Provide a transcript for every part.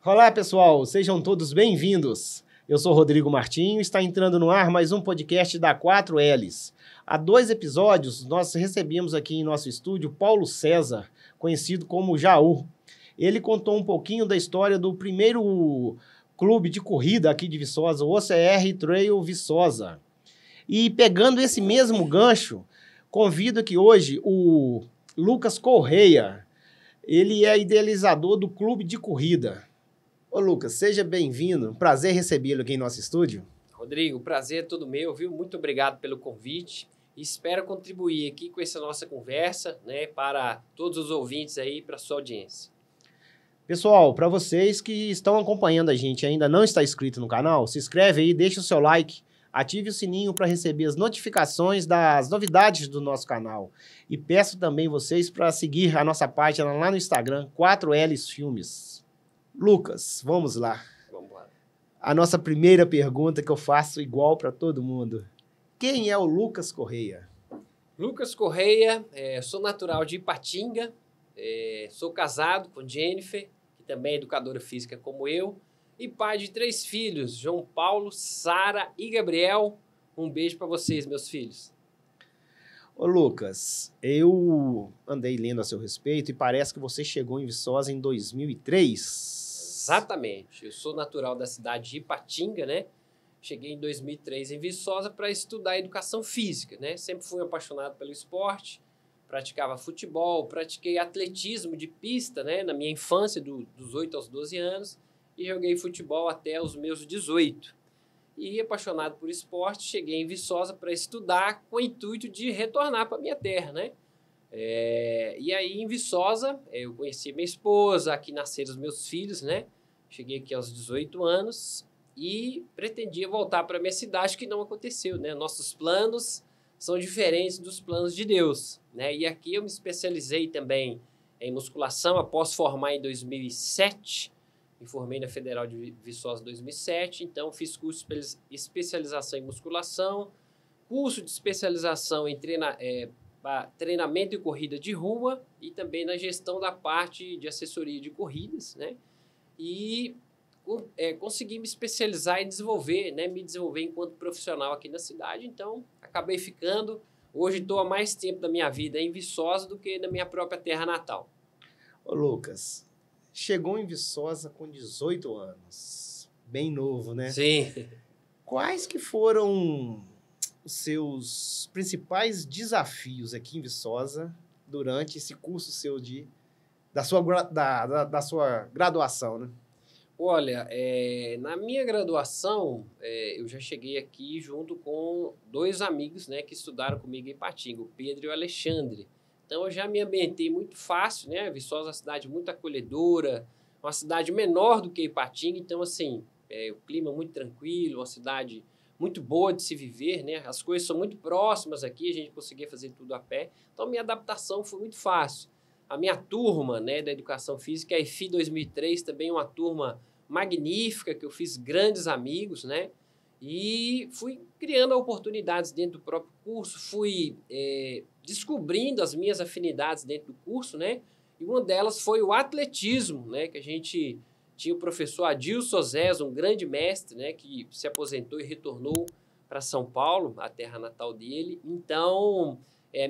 Olá, pessoal, sejam todos bem-vindos. Eu sou Rodrigo Martinho e está entrando no ar mais um podcast da 4Ls. Há 2 episódios, nós recebemos aqui em nosso estúdio Paulo César, conhecido como Jaú. Ele contou um pouquinho da história do primeiro clube de corrida aqui de Viçosa, o OCR Trail Viçosa. E pegando esse mesmo gancho, convido aqui hoje o Lucas Correia. Ele é idealizador do clube de corrida. Ô Lucas, seja bem-vindo. Prazer recebê-lo aqui em nosso estúdio. Rodrigo, o prazer é todo meu, viu? Muito obrigado pelo convite. E espero contribuir aqui com essa nossa conversa, né, para todos os ouvintes aí, para a sua audiência. Pessoal, para vocês que estão acompanhando a gente e ainda não está inscrito no canal, se inscreve aí, deixa o seu like, ative o sininho para receber as notificações das novidades do nosso canal. E peço também vocês para seguir a nossa página lá no Instagram, 4Ls Filmes. Lucas, vamos lá. Vamos lá. A nossa primeira pergunta que eu faço igual para todo mundo. Quem é o Lucas Correia? Lucas Correia, sou natural de Ipatinga, sou casado com Jennifer, que também é educadora física como eu, e pai de 3 filhos, João Paulo, Sara e Gabriel. Um beijo para vocês, meus filhos. Ô Lucas, eu andei lendo a seu respeito e parece que você chegou em Viçosa em 2003. Exatamente. Eu sou natural da cidade de Ipatinga, né? Cheguei em 2003 em Viçosa para estudar educação física, né? Sempre fui apaixonado pelo esporte, praticava futebol, pratiquei atletismo de pista, né? Na minha infância, dos 8 aos 12 anos, e joguei futebol até os meus 18. E apaixonado por esporte, cheguei em Viçosa para estudar com o intuito de retornar para minha terra, né? E aí, em Viçosa, eu conheci minha esposa, aqui nasceram os meus filhos, né? Cheguei aqui aos 18 anos e pretendia voltar para minha cidade, que não aconteceu, né? Nossos planos são diferentes dos planos de Deus, né? E aqui eu me especializei também em musculação após formar em 2007. Me formei na Federal de Viçosa em 2007, então fiz curso de especialização em musculação, curso de especialização em treinamento e corrida de rua e também na gestão da parte de assessoria de corridas, né? E consegui me especializar e desenvolver, né? Me desenvolver enquanto profissional aqui na cidade, então acabei ficando. Hoje estou há mais tempo da minha vida em Viçosa do que na minha própria terra natal. Ô Lucas, chegou em Viçosa com 18 anos, bem novo, né? Sim. Quais que foram os seus principais desafios aqui em Viçosa durante esse curso seu da sua graduação, né? Olha, na minha graduação, eu já cheguei aqui junto com 2 amigos, né, que estudaram comigo em Ipatinga, o Pedro e o Alexandre. Então, eu já me ambientei muito fácil, né? Viçosa é uma cidade muito acolhedora, uma cidade menor do que Ipatinga, então, assim, o clima muito tranquilo, uma cidade muito boa de se viver, né? As coisas são muito próximas aqui, a gente conseguia fazer tudo a pé. Então, minha adaptação foi muito fácil. A minha turma, né, da Educação Física, a EFI 2003, também uma turma magnífica, que eu fiz grandes amigos, né? E fui criando oportunidades dentro do próprio curso, fui descobrindo as minhas afinidades dentro do curso, né? E uma delas foi o atletismo, né? Que a gente tinha o professor Adilson Zés, um grande mestre, né? Que se aposentou e retornou para São Paulo, a terra natal dele. Então,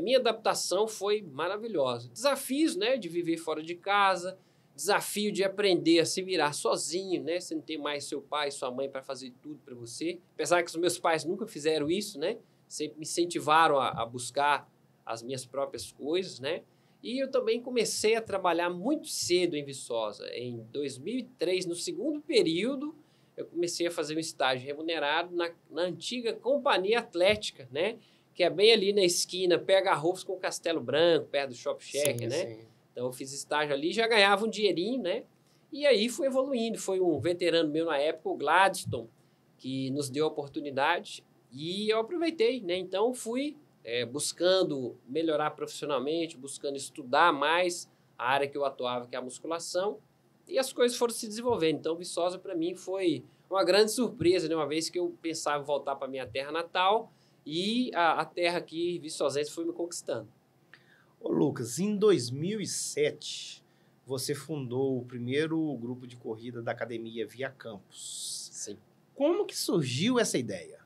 minha adaptação foi maravilhosa. Desafios, né? De viver fora de casa, desafio de aprender a se virar sozinho, né? Você não tem mais seu pai e sua mãe para fazer tudo para você. Apesar que os meus pais nunca fizeram isso, né? Sempre me incentivaram a buscar as minhas próprias coisas, né? E eu também comecei a trabalhar muito cedo em Viçosa. Em 2003, no segundo período, eu comecei a fazer um estágio remunerado na antiga Companhia Atlética, né? Que é bem ali na esquina, pega Arroz com Castelo Branco, perto do Shop Checker, né? Sim. Então, eu fiz estágio ali, já ganhava um dinheirinho, né? E aí fui evoluindo. Foi um veterano meu na época, o Gladstone, que nos deu a oportunidade e eu aproveitei, né? Então, fui buscando melhorar profissionalmente, buscando estudar mais a área que eu atuava, que é a musculação, e as coisas foram se desenvolvendo. Então, Viçosa, para mim, foi uma grande surpresa, né? Uma vez que eu pensava em voltar para minha terra natal e a terra aqui, viçosense, foi me conquistando. Ô Lucas, em 2007, você fundou o primeiro grupo de corrida da Academia Via Campos. Sim. Como que surgiu essa ideia?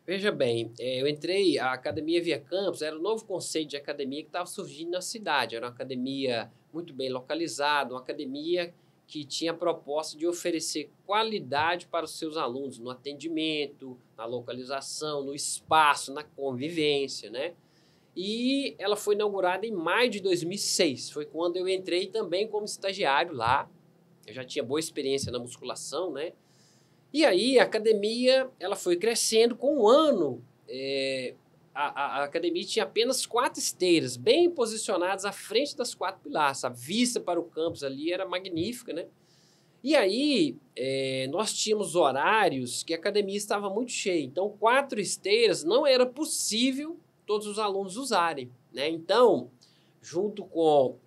Veja bem, eu entrei, a Academia Via Campos era o novo conceito de academia que estava surgindo na cidade. Era uma academia muito bem localizada, uma academia que tinha a proposta de oferecer qualidade para os seus alunos no atendimento, na localização, no espaço, na convivência, né? E ela foi inaugurada em maio de 2006. Foi quando eu entrei também como estagiário lá. Eu já tinha boa experiência na musculação, né? E aí a academia ela foi crescendo. Com um ano. A academia tinha apenas 4 esteiras, bem posicionadas à frente das 4 pilastras. A vista para o campus ali era magnífica, né? E aí, nós tínhamos horários que a academia estava muito cheia. Então, 4 esteiras não era possível todos os alunos usarem, né? Então, junto com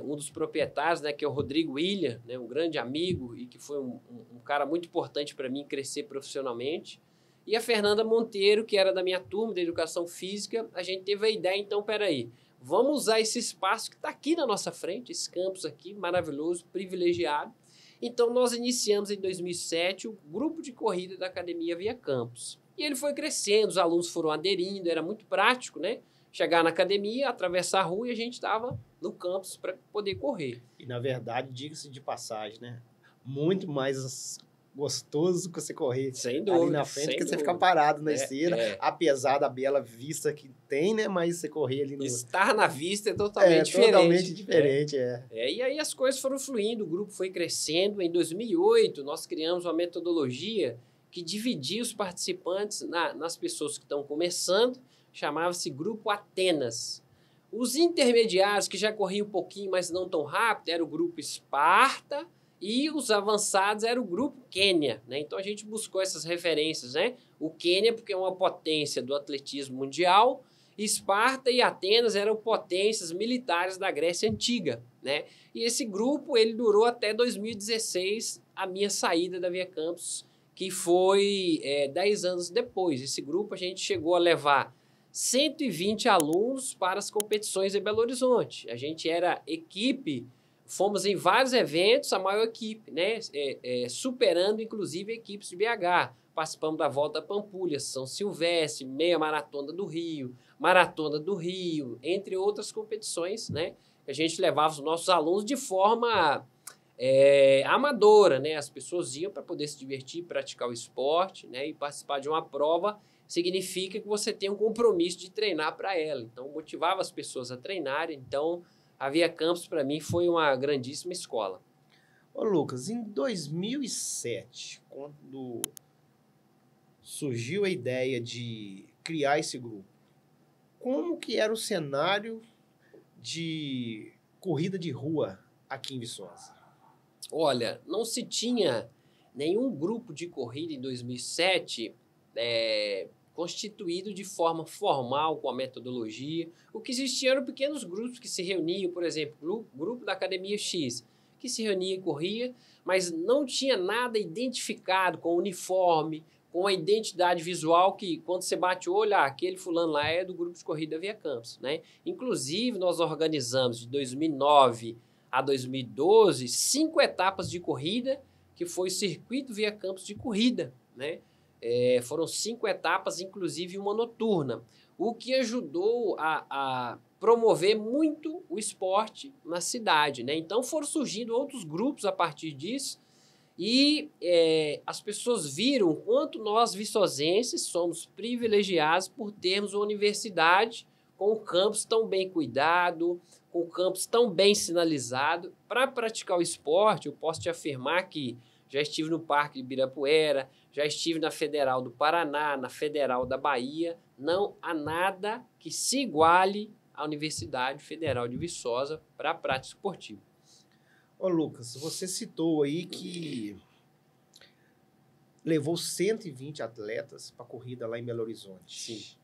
um dos proprietários, né, que é o Rodrigo William, né, um grande amigo e que foi um cara muito importante para mim crescer profissionalmente, e a Fernanda Monteiro, que era da minha turma de Educação Física, a gente teve a ideia, então, peraí, vamos usar esse espaço que está aqui na nossa frente, esse campus aqui, maravilhoso, privilegiado. Então, nós iniciamos em 2007 o grupo de corrida da Academia Via Campos. E ele foi crescendo, os alunos foram aderindo, era muito prático, né? Chegar na academia, atravessar a rua e a gente estava no campus para poder correr. E, na verdade, diga-se de passagem, né? Muito mais gostoso que você correr sem dúvida, ali na frente que você ficar parado na esteira, apesar da bela vista que tem, né? Mas você correr ali no... Estar na vista é totalmente diferente. Totalmente diferente, E aí as coisas foram fluindo, o grupo foi crescendo. Em 2008, nós criamos uma metodologia que dividia os participantes nas pessoas que estão começando, chamava-se Grupo Atenas. Os intermediários, que já corriam um pouquinho, mas não tão rápido, era o Grupo Esparta, e os avançados era o Grupo Quênia, né? Então, a gente buscou essas referências, né? O Quênia, porque é uma potência do atletismo mundial, Esparta e Atenas eram potências militares da Grécia Antiga, né? E esse grupo, ele durou até 2016, a minha saída da Via Campos, que foi 10 anos depois. Esse grupo, a gente chegou a levar 120 alunos para as competições em Belo Horizonte. A gente era equipe, fomos em vários eventos, a maior equipe, né? Superando, inclusive, equipes de BH. Participamos da Volta a Pampulha, São Silvestre, Meia Maratona do Rio, Maratona do Rio, entre outras competições, né? A gente levava os nossos alunos de forma amadora, né? As pessoas iam para poder se divertir, praticar o esporte, né? E participar de uma prova significa que você tem um compromisso de treinar para ela. Então, motivava as pessoas a treinarem. Então, a Via Campos, para mim, foi uma grandíssima escola. Ô, Lucas, em 2007, quando surgiu a ideia de criar esse grupo, como que era o cenário de corrida de rua aqui em Viçosa? Olha, não se tinha nenhum grupo de corrida em 2007 constituído de forma formal, com a metodologia. O que existia eram pequenos grupos que se reuniam, por exemplo, o grupo da Academia X, que se reunia e corria, mas não tinha nada identificado com uniforme, com a identidade visual que, quando você bate o olho, aquele fulano lá é do grupo de corrida Via Campos, né? Inclusive, nós organizamos de 2009 a 2012 5 etapas de corrida, que foi o Circuito Via Campos de corrida, né? Foram 5 etapas, inclusive uma noturna, o que ajudou a promover muito o esporte na cidade, né? Então foram surgindo outros grupos a partir disso e as pessoas viram o quanto nós viçosenses somos privilegiados por termos uma universidade com um campus tão bem cuidado, com um campus tão bem sinalizado. Para praticar o esporte, eu posso te afirmar que já estive no Parque de Ibirapuera, já estive na Federal do Paraná, na Federal da Bahia. Não há nada que se iguale à Universidade Federal de Viçosa para a prática esportiva. Ô, Lucas, você citou aí que levou 120 atletas para a corrida lá em Belo Horizonte. Sim.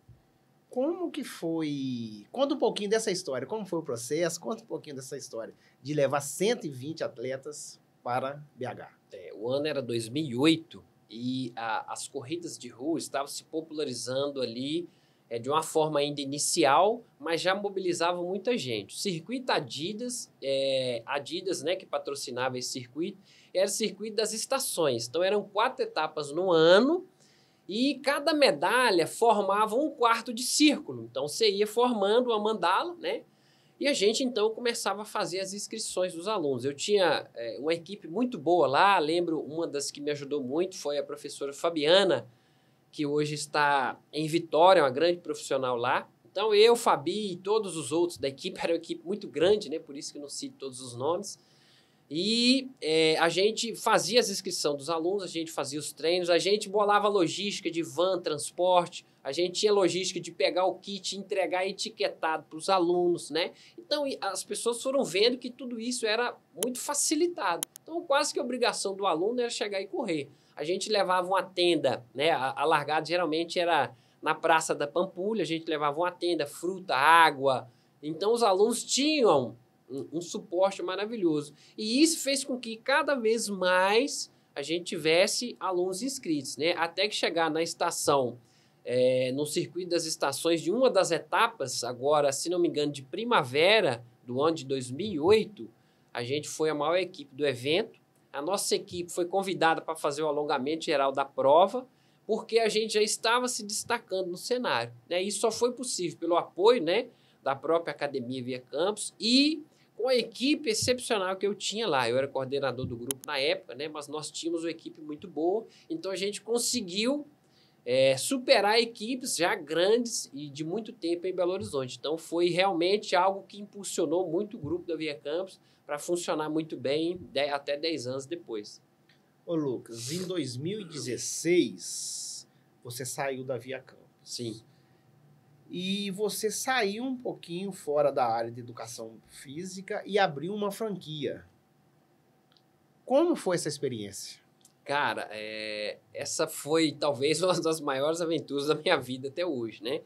Como que foi? Conta um pouquinho dessa história. Como foi o processo? Conta um pouquinho dessa história de levar 120 atletas para BH. O ano era 2008 e as corridas de rua estavam se popularizando ali de uma forma ainda inicial, mas já mobilizava muita gente. O circuito Adidas, Adidas, né, que patrocinava esse circuito, era o circuito das estações. Então, eram 4 etapas no ano e cada medalha formava um quarto de círculo. Então, você ia formando uma mandala, né? E a gente, então, começava a fazer as inscrições dos alunos. Eu tinha uma equipe muito boa lá, lembro, uma das que me ajudou muito foi a professora Fabiana, que hoje está em Vitória, uma grande profissional lá. Então, eu, Fabi e todos os outros da equipe, era uma equipe muito grande, né? Por isso que eu não cito todos os nomes. E a gente fazia as inscrições dos alunos, a gente fazia os treinos, a gente bolava logística de van, transporte, a gente tinha logística de pegar o kit e entregar etiquetado para os alunos, né? Então, as pessoas foram vendo que tudo isso era muito facilitado. Então, quase que a obrigação do aluno era chegar e correr. A gente levava uma tenda, né? A largada geralmente era na Praça da Pampulha, a gente levava uma tenda, fruta, água. Então, os alunos tinham um suporte maravilhoso. E isso fez com que cada vez mais a gente tivesse alunos inscritos, né? Até que chegar na estação, no circuito das estações de uma das etapas, agora, se não me engano, de primavera do ano de 2008, a gente foi a maior equipe do evento. A nossa equipe foi convidada para fazer o alongamento geral da prova, porque a gente já estava se destacando no cenário, né? Isso só foi possível pelo apoio, né, da própria Academia Via Campos e com a equipe excepcional que eu tinha lá. Eu era coordenador do grupo na época, né, mas nós tínhamos uma equipe muito boa, então a gente conseguiu superar equipes já grandes e de muito tempo em Belo Horizonte. Então foi realmente algo que impulsionou muito o grupo da Via Campos para funcionar muito bem até 10 anos depois. Ô Lucas, em 2016 você saiu da Via Campos. Sim. E você saiu um pouquinho fora da área de educação física e abriu uma franquia. Como foi essa experiência? Cara, essa foi talvez uma das maiores aventuras da minha vida até hoje, né?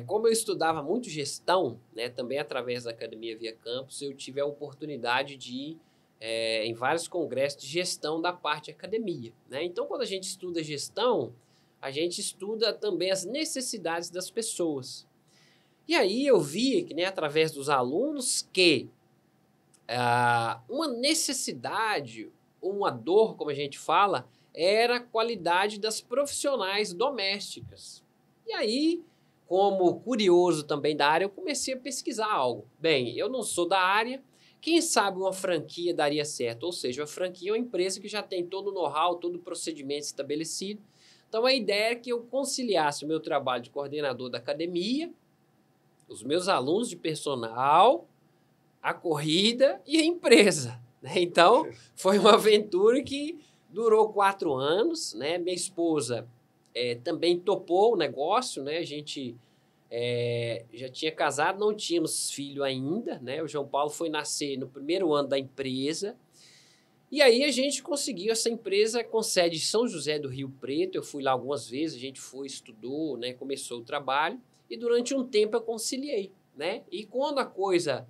Como eu estudava muito gestão, né, também através da Academia Via Campos, eu tive a oportunidade de ir em vários congressos de gestão da parte academia, né? Então, quando a gente estuda gestão, a gente estuda também as necessidades das pessoas. E aí eu vi, que, né, através dos alunos, que uma necessidade, uma dor, como a gente fala, era a qualidade das profissionais domésticas. E aí, como curioso também da área, eu comecei a pesquisar algo. Bem, eu não sou da área, quem sabe uma franquia daria certo? Ou seja, a franquia é uma empresa que já tem todo o know-how, todo o procedimento estabelecido. Então, a ideia é que eu conciliasse o meu trabalho de coordenador da academia, os meus alunos de personal, a corrida e a empresa, né? Então, foi uma aventura que durou 4 anos, né? Minha esposa também topou o negócio, né? A gente já tinha casado, não tínhamos filho ainda, né? O João Paulo foi nascer no primeiro ano da empresa. E aí a gente conseguiu essa empresa com sede em São José do Rio Preto. Eu fui lá algumas vezes, a gente foi, estudou, né? Começou o trabalho. E durante um tempo eu conciliei, né? E quando a coisa,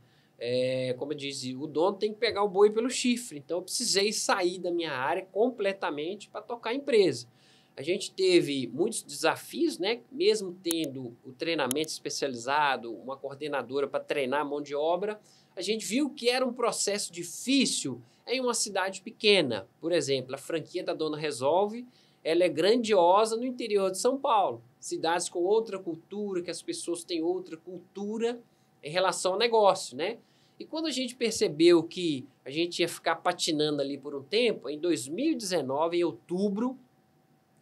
como eu disse, o dono tem que pegar o boi pelo chifre. Então eu precisei sair da minha área completamente para tocar a empresa. A gente teve muitos desafios, né? Mesmo tendo o treinamento especializado, uma coordenadora para treinar a mão de obra, a gente viu que era um processo difícil em uma cidade pequena. Por exemplo, a franquia da Dona Resolve, ela é grandiosa no interior de São Paulo. Cidades com outra cultura, que as pessoas têm outra cultura em relação ao negócio, né? E quando a gente percebeu que a gente ia ficar patinando ali por um tempo, em 2019, em outubro,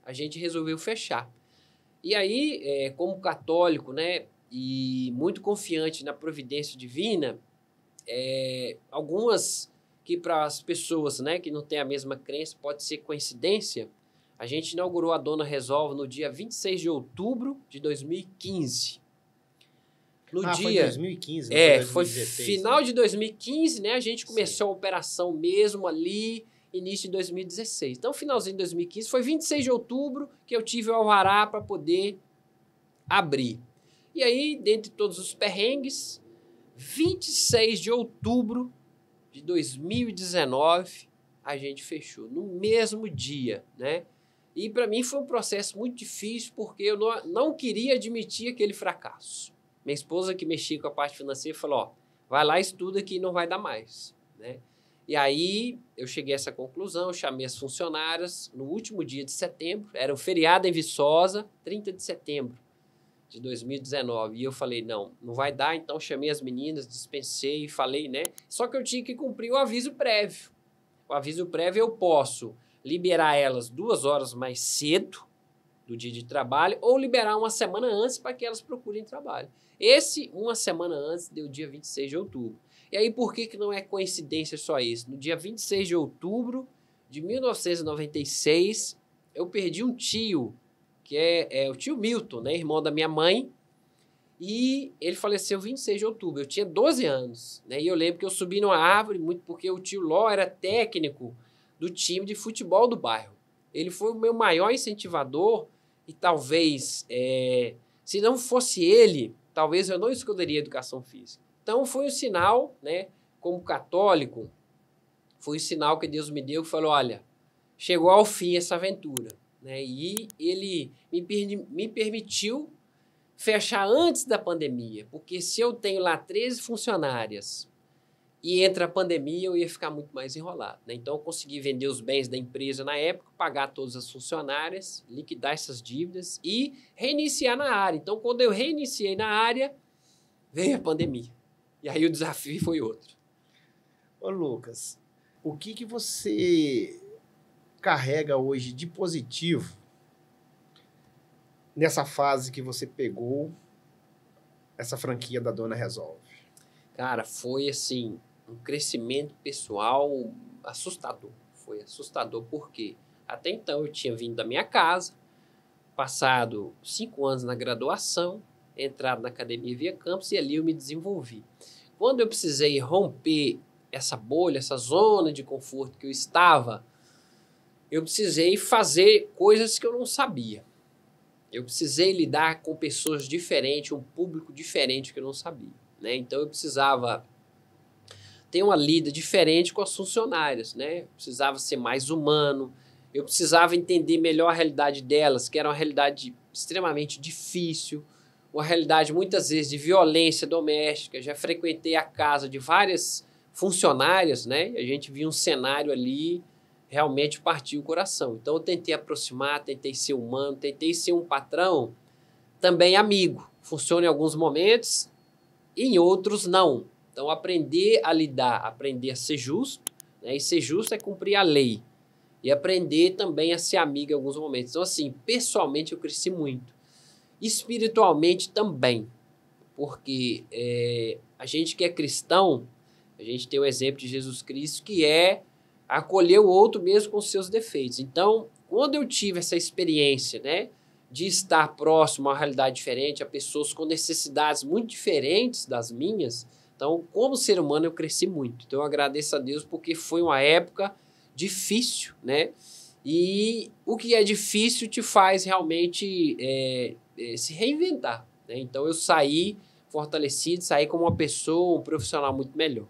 a gente resolveu fechar. E aí, como católico, né, e muito confiante na providência divina, algumas que para as pessoas, né, que não têm a mesma crença, pode ser coincidência, a gente inaugurou a Dona Resolve no dia 26 de outubro de 2015. Foi 2015, não foi 2016. Foi final de 2015, né, a gente começou a operação mesmo ali, início de 2016. Então, finalzinho de 2015, foi 26 de outubro que eu tive o alvará para poder abrir. E aí, dentre todos os perrengues, 26 de outubro de 2019, a gente fechou. No mesmo dia, né? E para mim foi um processo muito difícil, porque eu não queria admitir aquele fracasso. Minha esposa, que mexia com a parte financeira, falou, ó, vai lá, estuda que não vai dar mais, né? E aí eu cheguei a essa conclusão, chamei as funcionárias no último dia de setembro, era um feriado em Viçosa, 30 de setembro de 2019. E eu falei, não vai dar, então chamei as meninas, dispensei e falei, né? Só que eu tinha que cumprir o aviso prévio. O aviso prévio eu posso liberar elas 2 horas mais cedo do dia de trabalho ou liberar uma semana antes para que elas procurem trabalho. Uma semana antes deu dia 26 de outubro. E aí, por que não é coincidência só isso? No dia 26 de outubro de 1996, eu perdi um tio, que é o tio Milton, né, irmão da minha mãe, e ele faleceu 26 de outubro. Eu tinha 12 anos, né, e eu lembro que eu subi numa árvore, muito porque o tio Ló era técnico do time de futebol do bairro. Ele foi o meu maior incentivador e talvez, se não fosse ele, talvez eu não escolheria educação física. Então, foi um sinal, né, como católico, foi um sinal que Deus me deu, que falou, olha, chegou ao fim essa aventura, né, e ele me permitiu fechar antes da pandemia, porque se eu tenho lá 13 funcionárias e entra a pandemia, eu ia ficar muito mais enrolado, né? Então, eu consegui vender os bens da empresa na época, pagar todas as funcionárias, liquidar essas dívidas e reiniciar na área. Então, quando eu reiniciei na área, veio a pandemia. E aí o desafio foi outro. Ô, Lucas, o que você carrega hoje de positivo nessa fase que você pegou essa franquia da Dona Resolve? Cara, foi assim, um crescimento pessoal assustador. Foi assustador porque até então eu tinha vindo da minha casa, passado 5 anos na graduação, entrado na Academia Via Campus e ali eu me desenvolvi. Quando eu precisei romper essa bolha, essa zona de conforto que eu estava, eu precisei fazer coisas que eu não sabia. Eu precisei lidar com pessoas diferentes, um público diferente que eu não sabia, né? Então eu precisava ter uma lida diferente com as funcionárias, né? Eu precisava ser mais humano, eu precisava entender melhor a realidade delas, que era uma realidade extremamente difícil, uma realidade muitas vezes de violência doméstica. Já frequentei a casa de várias funcionárias, né? A gente via um cenário ali, realmente partiu o coração. Então eu tentei aproximar, tentei ser humano, tentei ser um patrão também amigo. Funciona em alguns momentos e em outros não. Então aprender a lidar, aprender a ser justo, né? E ser justo é cumprir a lei. E aprender também a ser amigo em alguns momentos. Então assim, pessoalmente eu cresci muito. Espiritualmente também, porque a gente que é cristão, a gente tem o exemplo de Jesus Cristo, que é acolher o outro mesmo com seus defeitos. Então, quando eu tive essa experiência, né, de estar próximo a uma realidade diferente, a pessoas com necessidades muito diferentes das minhas, então, como ser humano, eu cresci muito. Então, eu agradeço a Deus porque foi uma época difícil, né? E o que é difícil te faz realmente se reinventar, né? Então eu saí fortalecido, saí como uma pessoa, um profissional muito melhor.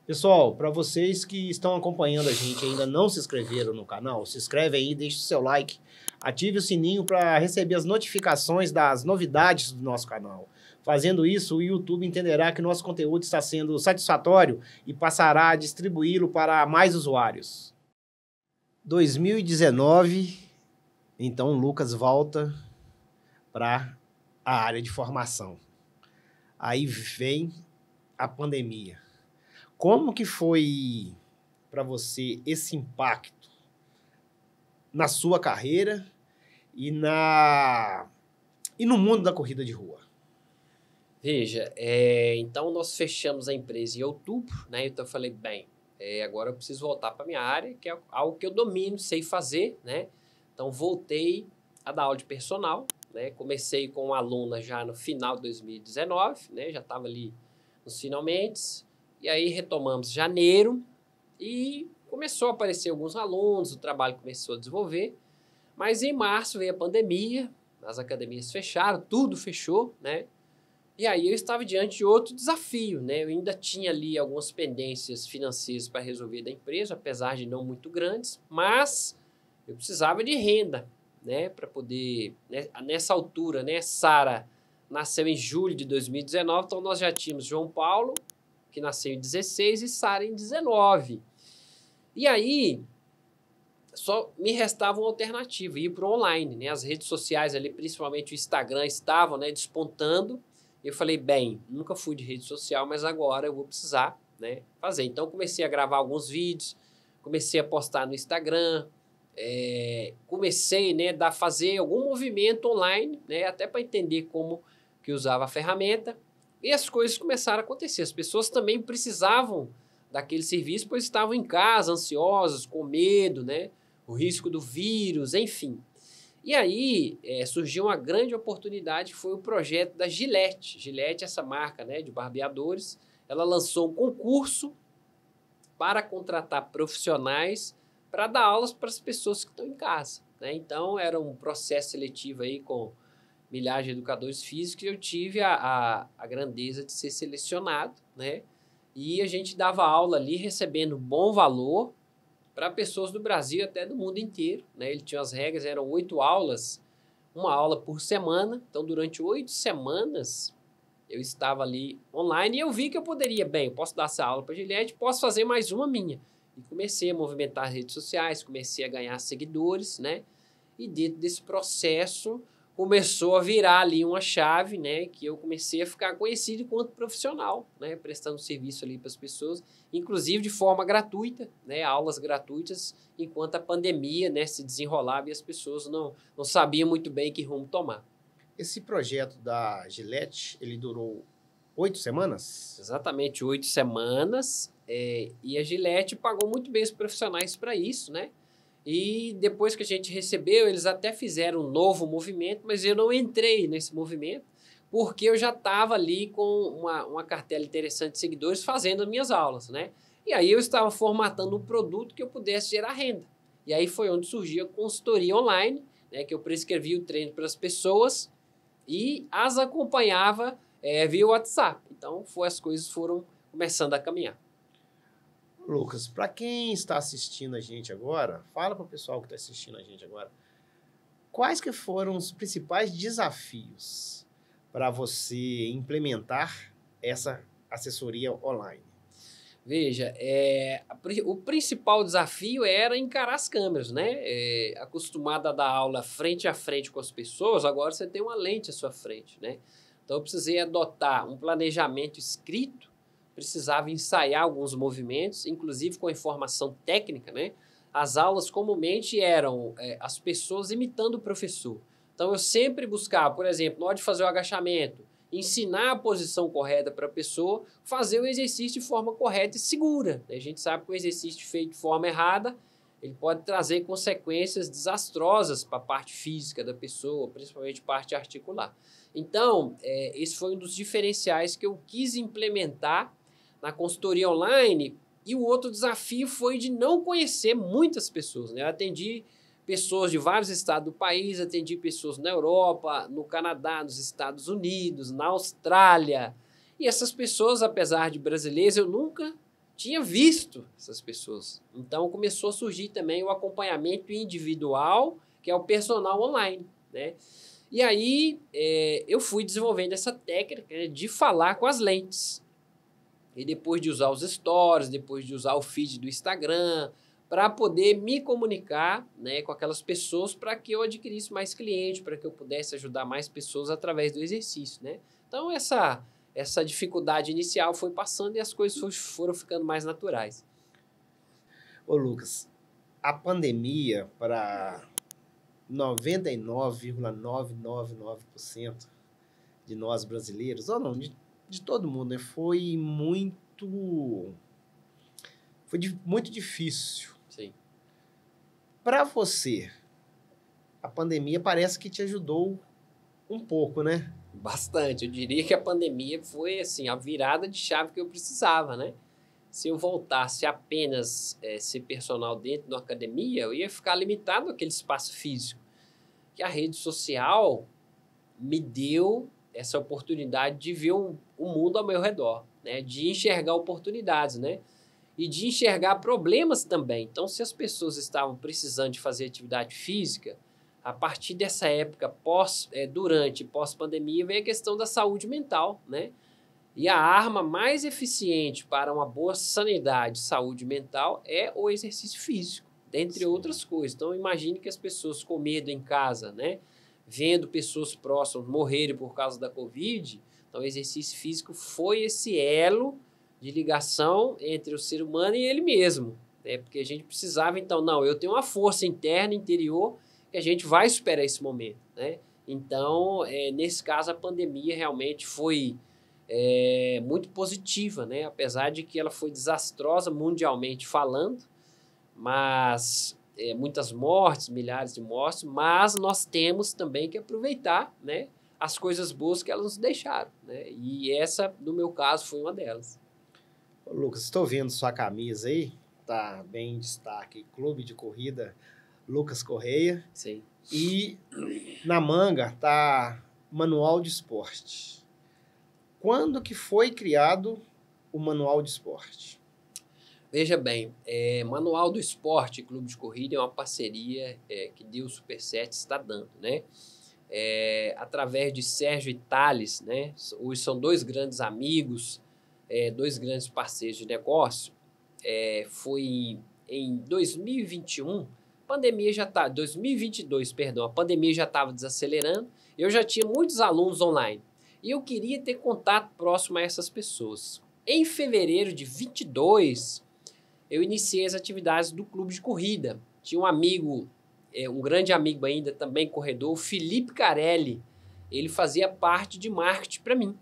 Pessoal, para vocês que estão acompanhando a gente e ainda não se inscreveram no canal, se inscreve aí, deixe o seu like, ative o sininho para receber as notificações das novidades do nosso canal. Fazendo isso, o YouTube entenderá que nosso conteúdo está sendo satisfatório e passará a distribuí-lo para mais usuários. 2019, então o Lucas volta para a área de formação. Aí vem a pandemia. Como que foi para você esse impacto na sua carreira e no mundo da corrida de rua? Veja, então nós fechamos a empresa em outubro, né? Então eu falei, bem, agora eu preciso voltar para a minha área, que é algo que eu domino, sei fazer, né? Então voltei a dar aula de personal, né? Comecei com uma aluna já no final de 2019, né? Já estava ali nos finalmente, e aí retomamos janeiro e começou a aparecer alguns alunos, o trabalho começou a desenvolver, mas em março veio a pandemia, as academias fecharam, tudo fechou, né? E aí eu estava diante de outro desafio, né? Eu ainda tinha ali algumas pendências financeiras para resolver da empresa, apesar de não muito grandes, mas eu precisava de renda, né, para poder, né, nessa altura, né, Sara nasceu em julho de 2019, então nós já tínhamos João Paulo, que nasceu em 16, e Sara em 19. E aí, só me restava uma alternativa, ir para o online, né? As redes sociais ali, principalmente o Instagram, estavam, né, despontando. Eu falei, bem, nunca fui de rede social, mas agora eu vou precisar, né, fazer. Então, comecei a gravar alguns vídeos, comecei a postar no Instagram, comecei, né, a fazer algum movimento online, né, até para entender como que usava a ferramenta. E as coisas começaram a acontecer. As pessoas também precisavam daquele serviço, pois estavam em casa, ansiosos, com medo, né? O risco do vírus, enfim. E aí surgiu uma grande oportunidade, que foi o projeto da Gillette. Gillette, essa marca, né, de barbeadores, ela lançou um concurso para contratar profissionais para dar aulas para as pessoas que estão em casa, né? Então, era um processo seletivo aí com milhares de educadores físicos e eu tive a grandeza de ser selecionado, né? E a gente dava aula ali recebendo bom valor para pessoas do Brasil e até do mundo inteiro, né? Ele tinha as regras, eram 8 aulas, uma aula por semana. Então, durante 8 semanas, eu estava ali online e eu vi que eu poderia, bem, eu posso dar essa aula para a Gillette, posso fazer mais uma minha. E comecei a movimentar as redes sociais, comecei a ganhar seguidores, né? E dentro desse processo começou a virar ali uma chave, né, que eu comecei a ficar conhecido enquanto profissional, né, prestando serviço ali para as pessoas, inclusive de forma gratuita, né, aulas gratuitas, enquanto a pandemia, né, se desenrolava e as pessoas não sabiam muito bem que rumo tomar. Esse projeto da Gillette, ele durou 8 semanas? Exatamente, 8 semanas, e a Gillette pagou muito bem os profissionais para isso, né? E depois que a gente recebeu, eles até fizeram um novo movimento, mas eu não entrei nesse movimento, porque eu já estava ali com uma cartela interessante de seguidores fazendo as minhas aulas, né? E aí eu estava formatando um produto que eu pudesse gerar renda. E aí foi onde surgiu a consultoria online, né, que eu prescrevi o treino para as pessoas e as acompanhava via WhatsApp. Então, as coisas foram começando a caminhar. Lucas, para quem está assistindo a gente agora, fala para o pessoal que está assistindo a gente agora, quais que foram os principais desafios para você implementar essa assessoria online? Veja, o principal desafio era encarar as câmeras, né? Acostumado a dar aula frente a frente com as pessoas, agora você tem uma lente à sua frente, né? Então, eu precisei adotar um planejamento escrito, precisava ensaiar alguns movimentos, inclusive com informação técnica, né? As aulas comumente eram as pessoas imitando o professor. Então, eu sempre buscava, por exemplo, na hora de fazer o agachamento, ensinar a posição correta para a pessoa, fazer o exercício de forma correta e segura. A gente sabe que o exercício feito de forma errada, ele pode trazer consequências desastrosas para a parte física da pessoa, principalmente parte articular. Então, esse foi um dos diferenciais que eu quis implementar na consultoria online. E o outro desafio foi de não conhecer muitas pessoas, né? Eu atendi pessoas de vários estados do país, atendi pessoas na Europa, no Canadá, nos Estados Unidos, na Austrália. E essas pessoas, apesar de brasileiras, eu nunca tinha visto essas pessoas. Então, começou a surgir também o acompanhamento individual, que é o personal online, né? E aí, eu fui desenvolvendo essa técnica, né, de falar com as lentes. E depois de usar os stories, depois de usar o feed do Instagram, para poder me comunicar, né, com aquelas pessoas para que eu adquirisse mais clientes, para que eu pudesse ajudar mais pessoas através do exercício, né? Então, essa dificuldade inicial foi passando e as coisas foram ficando mais naturais. Ô, Lucas, a pandemia para 99,999% de nós brasileiros, ou não, de todo mundo, né, foi muito difícil. Sim. Para você, a pandemia parece que te ajudou um pouco, né? Bastante. Eu diria que a pandemia foi assim, a virada de chave que eu precisava, né? Se eu voltasse apenas ser personal dentro da academia, eu ia ficar limitado àquele espaço físico. Que a rede social me deu essa oportunidade de ver o mundo ao meu redor, né? De enxergar oportunidades, né? e de enxergar problemas também. Então, se as pessoas estavam precisando de fazer atividade física, a partir dessa época, durante e pós-pandemia, vem a questão da saúde mental, né? E a arma mais eficiente para uma boa sanidade e saúde mental é o exercício físico, dentre outras coisas. Então, imagine que as pessoas com medo em casa, né? Vendo pessoas próximas morrerem por causa da Covid, então o exercício físico foi esse elo de ligação entre o ser humano e ele mesmo, né? Porque a gente precisava, então, não, eu tenho uma força interna, interior, que a gente vai superar esse momento, né? Então, nesse caso, a pandemia realmente foi muito positiva, né? Apesar de que ela foi desastrosa mundialmente falando, mas muitas mortes, milhares de mortes, mas nós temos também que aproveitar, né, as coisas boas que elas nos deixaram, né? E essa, no meu caso, foi uma delas. Ô, Lucas, estou vendo sua camisa aí, tá bem em destaque, Clube de Corrida Lucas Correia. Sim. E na manga tá Manual de Esporte. Quando que foi criado o Manual de Esporte? Veja bem, Manual do Esporte Clube de Corrida é uma parceria que Deus Super 7 está dando, né? Através de Sérgio e Thales, né? Hoje são dois grandes amigos, dois grandes parceiros de negócio. Foi em 2021, 2022, perdão, a pandemia já estava desacelerando, eu já tinha muitos alunos online e eu queria ter contato próximo a essas pessoas. Em fevereiro de 22, eu iniciei as atividades do clube de corrida. Tinha um amigo, um grande amigo ainda, também corredor, o Felipe Carelli. Ele fazia parte de marketing para mim.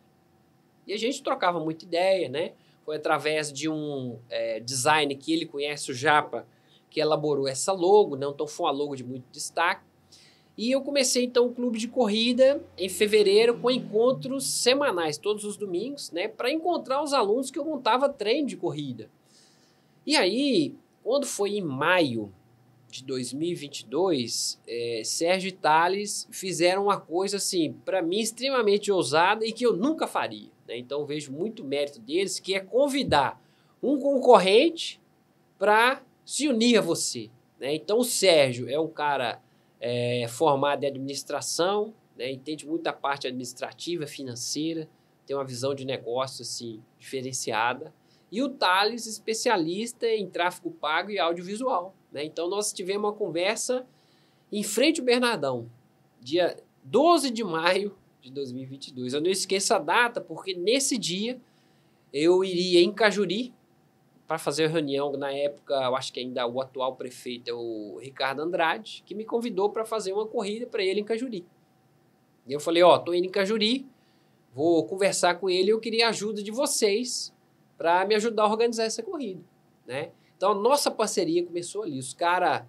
E a gente trocava muita ideia, né? Foi através de um design que ele conhece, o Japa, que elaborou essa logo, né? Então foi uma logo de muito destaque. E eu comecei, então, o clube de corrida em fevereiro com encontros semanais, todos os domingos, né? Para encontrar os alunos que eu montava treino de corrida. E aí, quando foi em maio de 2022, Sérgio e Thales fizeram uma coisa, assim, para mim, extremamente ousada e que eu nunca faria, né? Então, eu vejo muito mérito deles, que é convidar um concorrente para se unir a você, né? Então, o Sérgio é um cara formado em administração, né? Entende muito da parte administrativa, financeira, tem uma visão de negócio, assim, diferenciada. E o Thales, especialista em tráfego pago e audiovisual, né? Então, nós tivemos uma conversa em frente ao Bernardão, dia 12 de maio de 2022. Eu não esqueço a data, porque nesse dia eu iria em Cajuri para fazer a reunião. Na época, eu acho que ainda o atual prefeito é o Ricardo Andrade, que me convidou para fazer uma corrida para ele em Cajuri. E eu falei, estou indo em Cajuri, vou conversar com ele e eu queria a ajuda de vocês para me ajudar a organizar essa corrida, né? Então, a nossa parceria começou ali. Os caras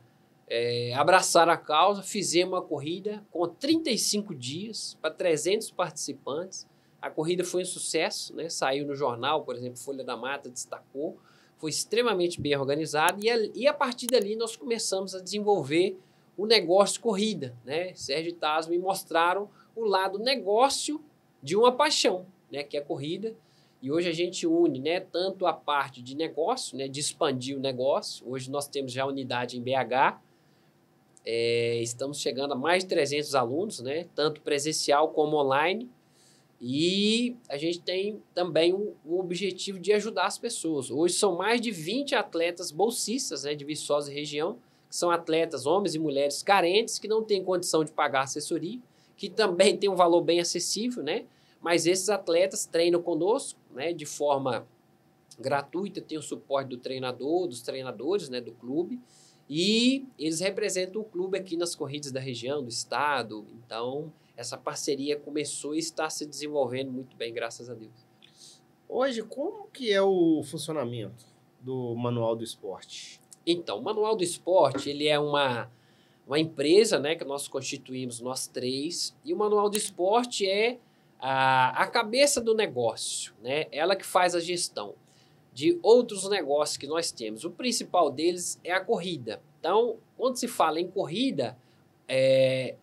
abraçaram a causa, fizemos uma corrida com 35 dias para 300 participantes. A corrida foi um sucesso, né? Saiu no jornal, por exemplo, Folha da Mata destacou. Foi extremamente bem organizado e a partir dali nós começamos a desenvolver o negócio de corrida, né? Sérgio e Taz me mostraram o lado negócio de uma paixão, né? Que é a corrida. E hoje a gente une, né, tanto a parte de negócio, né, de expandir o negócio. Hoje nós temos já unidade em BH. Estamos chegando a mais de 300 alunos, né, tanto presencial como online. E a gente tem também o objetivo de ajudar as pessoas. Hoje são mais de 20 atletas bolsistas, né, de Viçosa e região, que são atletas, homens e mulheres carentes, que não têm condição de pagar assessoria, que também tem um valor bem acessível, né? Mas esses atletas treinam conosco, né, de forma gratuita, tem o suporte do treinador, dos treinadores, né, do clube, e eles representam o clube aqui nas corridas da região, do estado. Então, essa parceria começou e está se desenvolvendo muito bem, graças a Deus. Hoje, como que é o funcionamento do Manual do Esporte? Então, o Manual do Esporte, ele é uma empresa, né, que nós constituímos, nós três, e o Manual do Esporte é a cabeça do negócio, né? Ela que faz a gestão de outros negócios que nós temos. O principal deles é a corrida. Então, quando se fala em corrida,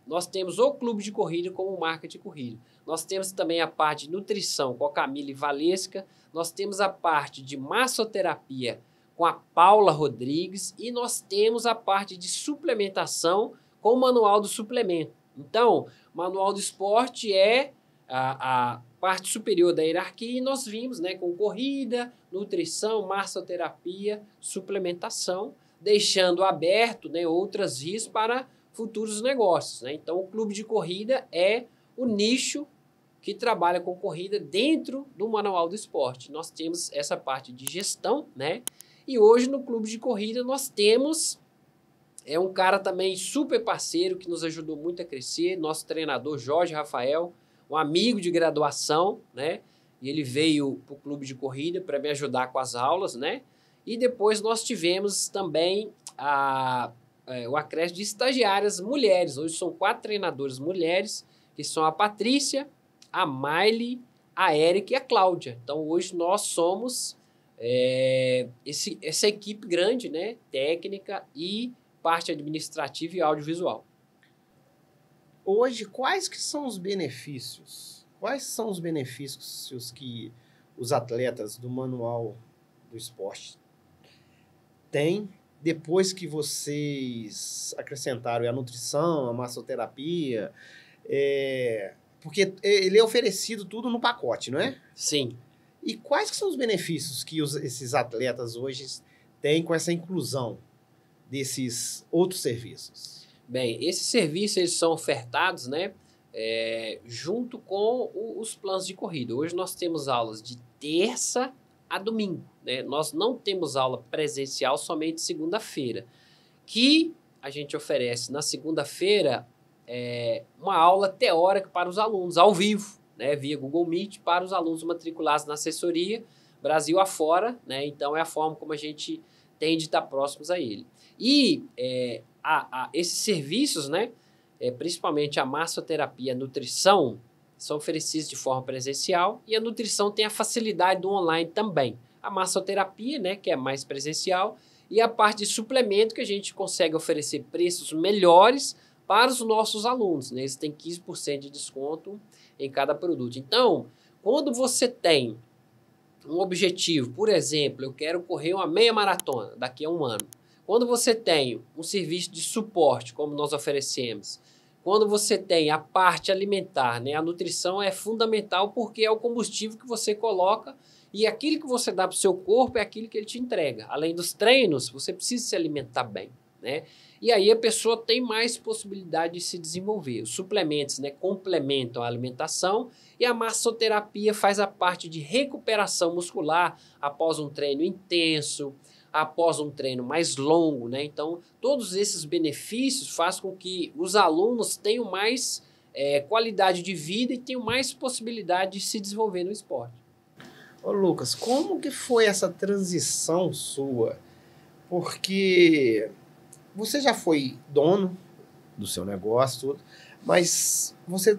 nós temos o clube de corrida como marca de corrida. Nós temos também a parte de nutrição com a Camila e Valesca. Nós temos a parte de massoterapia com a Paula Rodrigues, e nós temos a parte de suplementação com o manual do suplemento. Então, o manual do esporte é a parte superior da hierarquia, e nós vimos, né, com corrida, nutrição, massoterapia, suplementação, deixando aberto, né, outras vias para futuros negócios, né? Então, o clube de corrida é o nicho que trabalha com corrida dentro do manual do esporte. Nós temos essa parte de gestão, né? E hoje no clube de corrida nós temos um cara também super parceiro que nos ajudou muito a crescer, nosso treinador Jorge Rafael, um amigo de graduação, né? E ele veio para o clube de corrida para me ajudar com as aulas, né? E depois nós tivemos também o acréscimo de estagiárias mulheres. Hoje são 4 treinadoras mulheres, que são a Patrícia, a Miley, a Érica e a Cláudia. Então, hoje nós somos essa equipe grande, né? Técnica e parte administrativa e audiovisual. Hoje, quais que são os benefícios? Quais são os benefícios que os atletas do manual do esporte têm depois que vocês acrescentaram a nutrição, a massoterapia? Porque ele é oferecido tudo no pacote, não é? Sim. E quais que são os benefícios que esses atletas hoje têm com essa inclusão desses outros serviços? Bem, esses serviços eles são ofertados, né, junto com os planos de corrida. Hoje nós temos aulas de terça a domingo, né? Nós não temos aula presencial somente segunda-feira, que a gente oferece na segunda-feira uma aula teórica para os alunos, ao vivo, né, via Google Meet, para os alunos matriculados na assessoria, Brasil afora, né? Então é a forma como a gente tem de estar próximos a ele. E esses serviços, né, principalmente a massoterapia e a nutrição, são oferecidos de forma presencial, e a nutrição tem a facilidade do online também. A massoterapia, né, que é mais presencial, e a parte de suplemento, que a gente consegue oferecer preços melhores para os nossos alunos, né? Eles têm 15% de desconto em cada produto. Então, quando você tem um objetivo, por exemplo, eu quero correr uma meia maratona daqui a um ano. Quando você tem um serviço de suporte, como nós oferecemos, quando você tem a parte alimentar, né, a nutrição é fundamental, porque é o combustível que você coloca, e aquilo que você dá para o seu corpo é aquilo que ele te entrega. Além dos treinos, você precisa se alimentar bem, né? E aí a pessoa tem mais possibilidade de se desenvolver. Os suplementos, né, complementam a alimentação, e a massoterapia faz a parte de recuperação muscular após um treino intenso, após um treino mais longo, né? Então, todos esses benefícios fazem com que os alunos tenham mais qualidade de vida e tenham mais possibilidade de se desenvolver no esporte. Ô Lucas, como que foi essa transição sua? Porque você já foi dono do seu negócio, tudo, mas você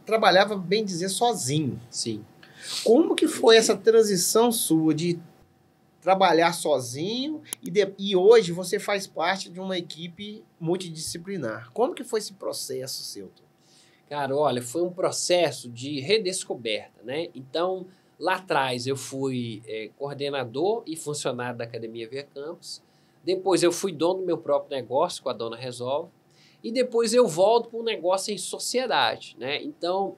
trabalhava, bem dizer, sozinho. Sim. Como que foi essa transição sua de trabalhar sozinho e hoje você faz parte de uma equipe multidisciplinar? Como que foi esse processo seu? Cara, olha, foi um processo de redescoberta, né? Então, lá atrás eu fui coordenador e funcionário da Academia Via Campos. Depois eu fui dono do meu próprio negócio com a Dona Resolve. E depois eu volto para um negócio em sociedade, né? Então,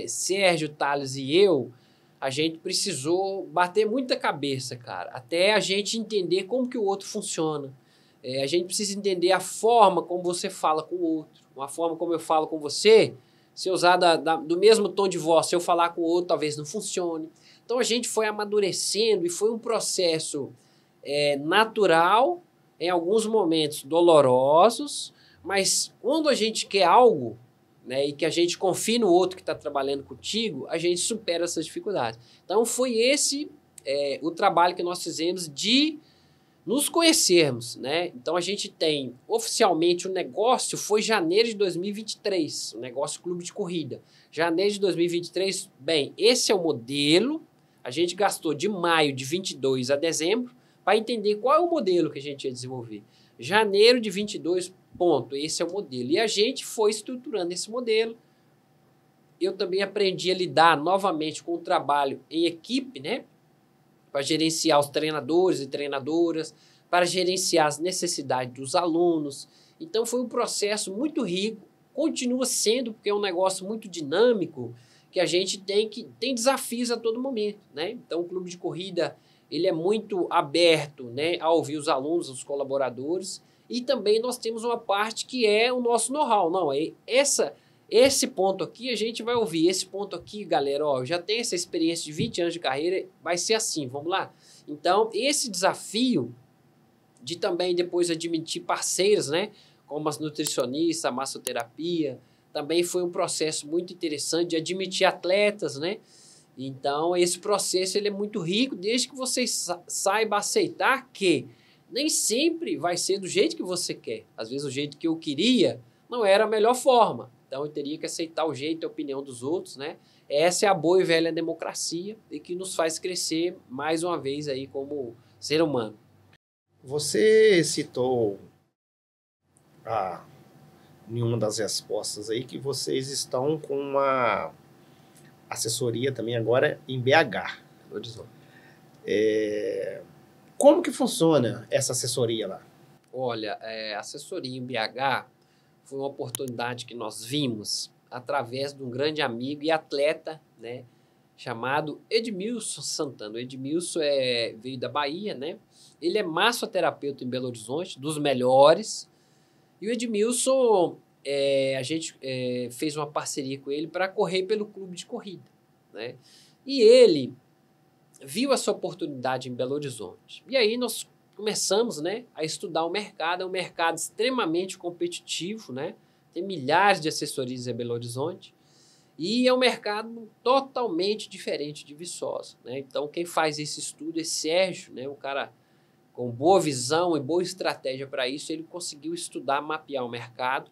Sérgio, Thales e eu, a gente precisou bater muita cabeça, cara, até a gente entender como que o outro funciona. A gente precisa entender a forma como você fala com o outro. Uma forma como eu falo com você, se eu usar do mesmo tom de voz, se eu falar com o outro, talvez não funcione. Então, a gente foi amadurecendo e foi um processo natural, em alguns momentos dolorosos, mas quando a gente quer algo, né, e que a gente confia no outro que está trabalhando contigo, a gente supera essas dificuldades. Então, foi esse o trabalho que nós fizemos de nos conhecermos, né? Então, a gente tem, oficialmente, o negócio foi janeiro de 2023, o negócio Clube de Corrida. Janeiro de 2023, bem, esse é o modelo, a gente gastou de maio de 22 a dezembro para entender qual é o modelo que a gente ia desenvolver. Janeiro de 22, ponto, esse é o modelo. E a gente foi estruturando esse modelo. Eu também aprendi a lidar novamente com o trabalho em equipe, né? para gerenciar os treinadores e treinadoras, para gerenciar as necessidades dos alunos. Então, foi um processo muito rico, continua sendo, porque é um negócio muito dinâmico, que a gente tem desafios a todo momento, né? Então, o clube de corrida, ele é muito aberto, né, a ouvir os alunos, os colaboradores, e também nós temos uma parte que é o nosso know-how. Não, esse ponto aqui a gente vai ouvir, esse ponto aqui, galera, ó, já tem essa experiência de 20 anos de carreira, vai ser assim, vamos lá? Então, esse desafio de também depois admitir parceiros, né, como as nutricionistas, a massoterapia, também foi um processo muito interessante de admitir atletas, né? Então, esse processo ele é muito rico, desde que você saiba aceitar que nem sempre vai ser do jeito que você quer. Às vezes, o jeito que eu queria não era a melhor forma. Então, eu teria que aceitar o jeito e a opinião dos outros, né? Essa é a boa e velha democracia e que nos faz crescer mais uma vez aí como ser humano. Você citou em uma das respostas aí que vocês estão com uma assessoria também agora em BH. Como que funciona essa assessoria lá? Olha, a assessoria em BH foi uma oportunidade que nós vimos através de um grande amigo e atleta, né, chamado Edmilson Santana. O Edmilson veio da Bahia, né? Ele é massoterapeuta em Belo Horizonte, dos melhores. E o Edmilson, a gente fez uma parceria com ele para correr pelo clube de corrida, né? E ele viu essa oportunidade em Belo Horizonte. E aí nós começamos, né, a estudar o mercado. É um mercado extremamente competitivo, né? Tem milhares de assessorias em Belo Horizonte. E é um mercado totalmente diferente de Viçosa, né? Então, quem faz esse estudo é Sérgio, né? Um cara com boa visão e boa estratégia para isso. Ele conseguiu estudar, mapear o mercado.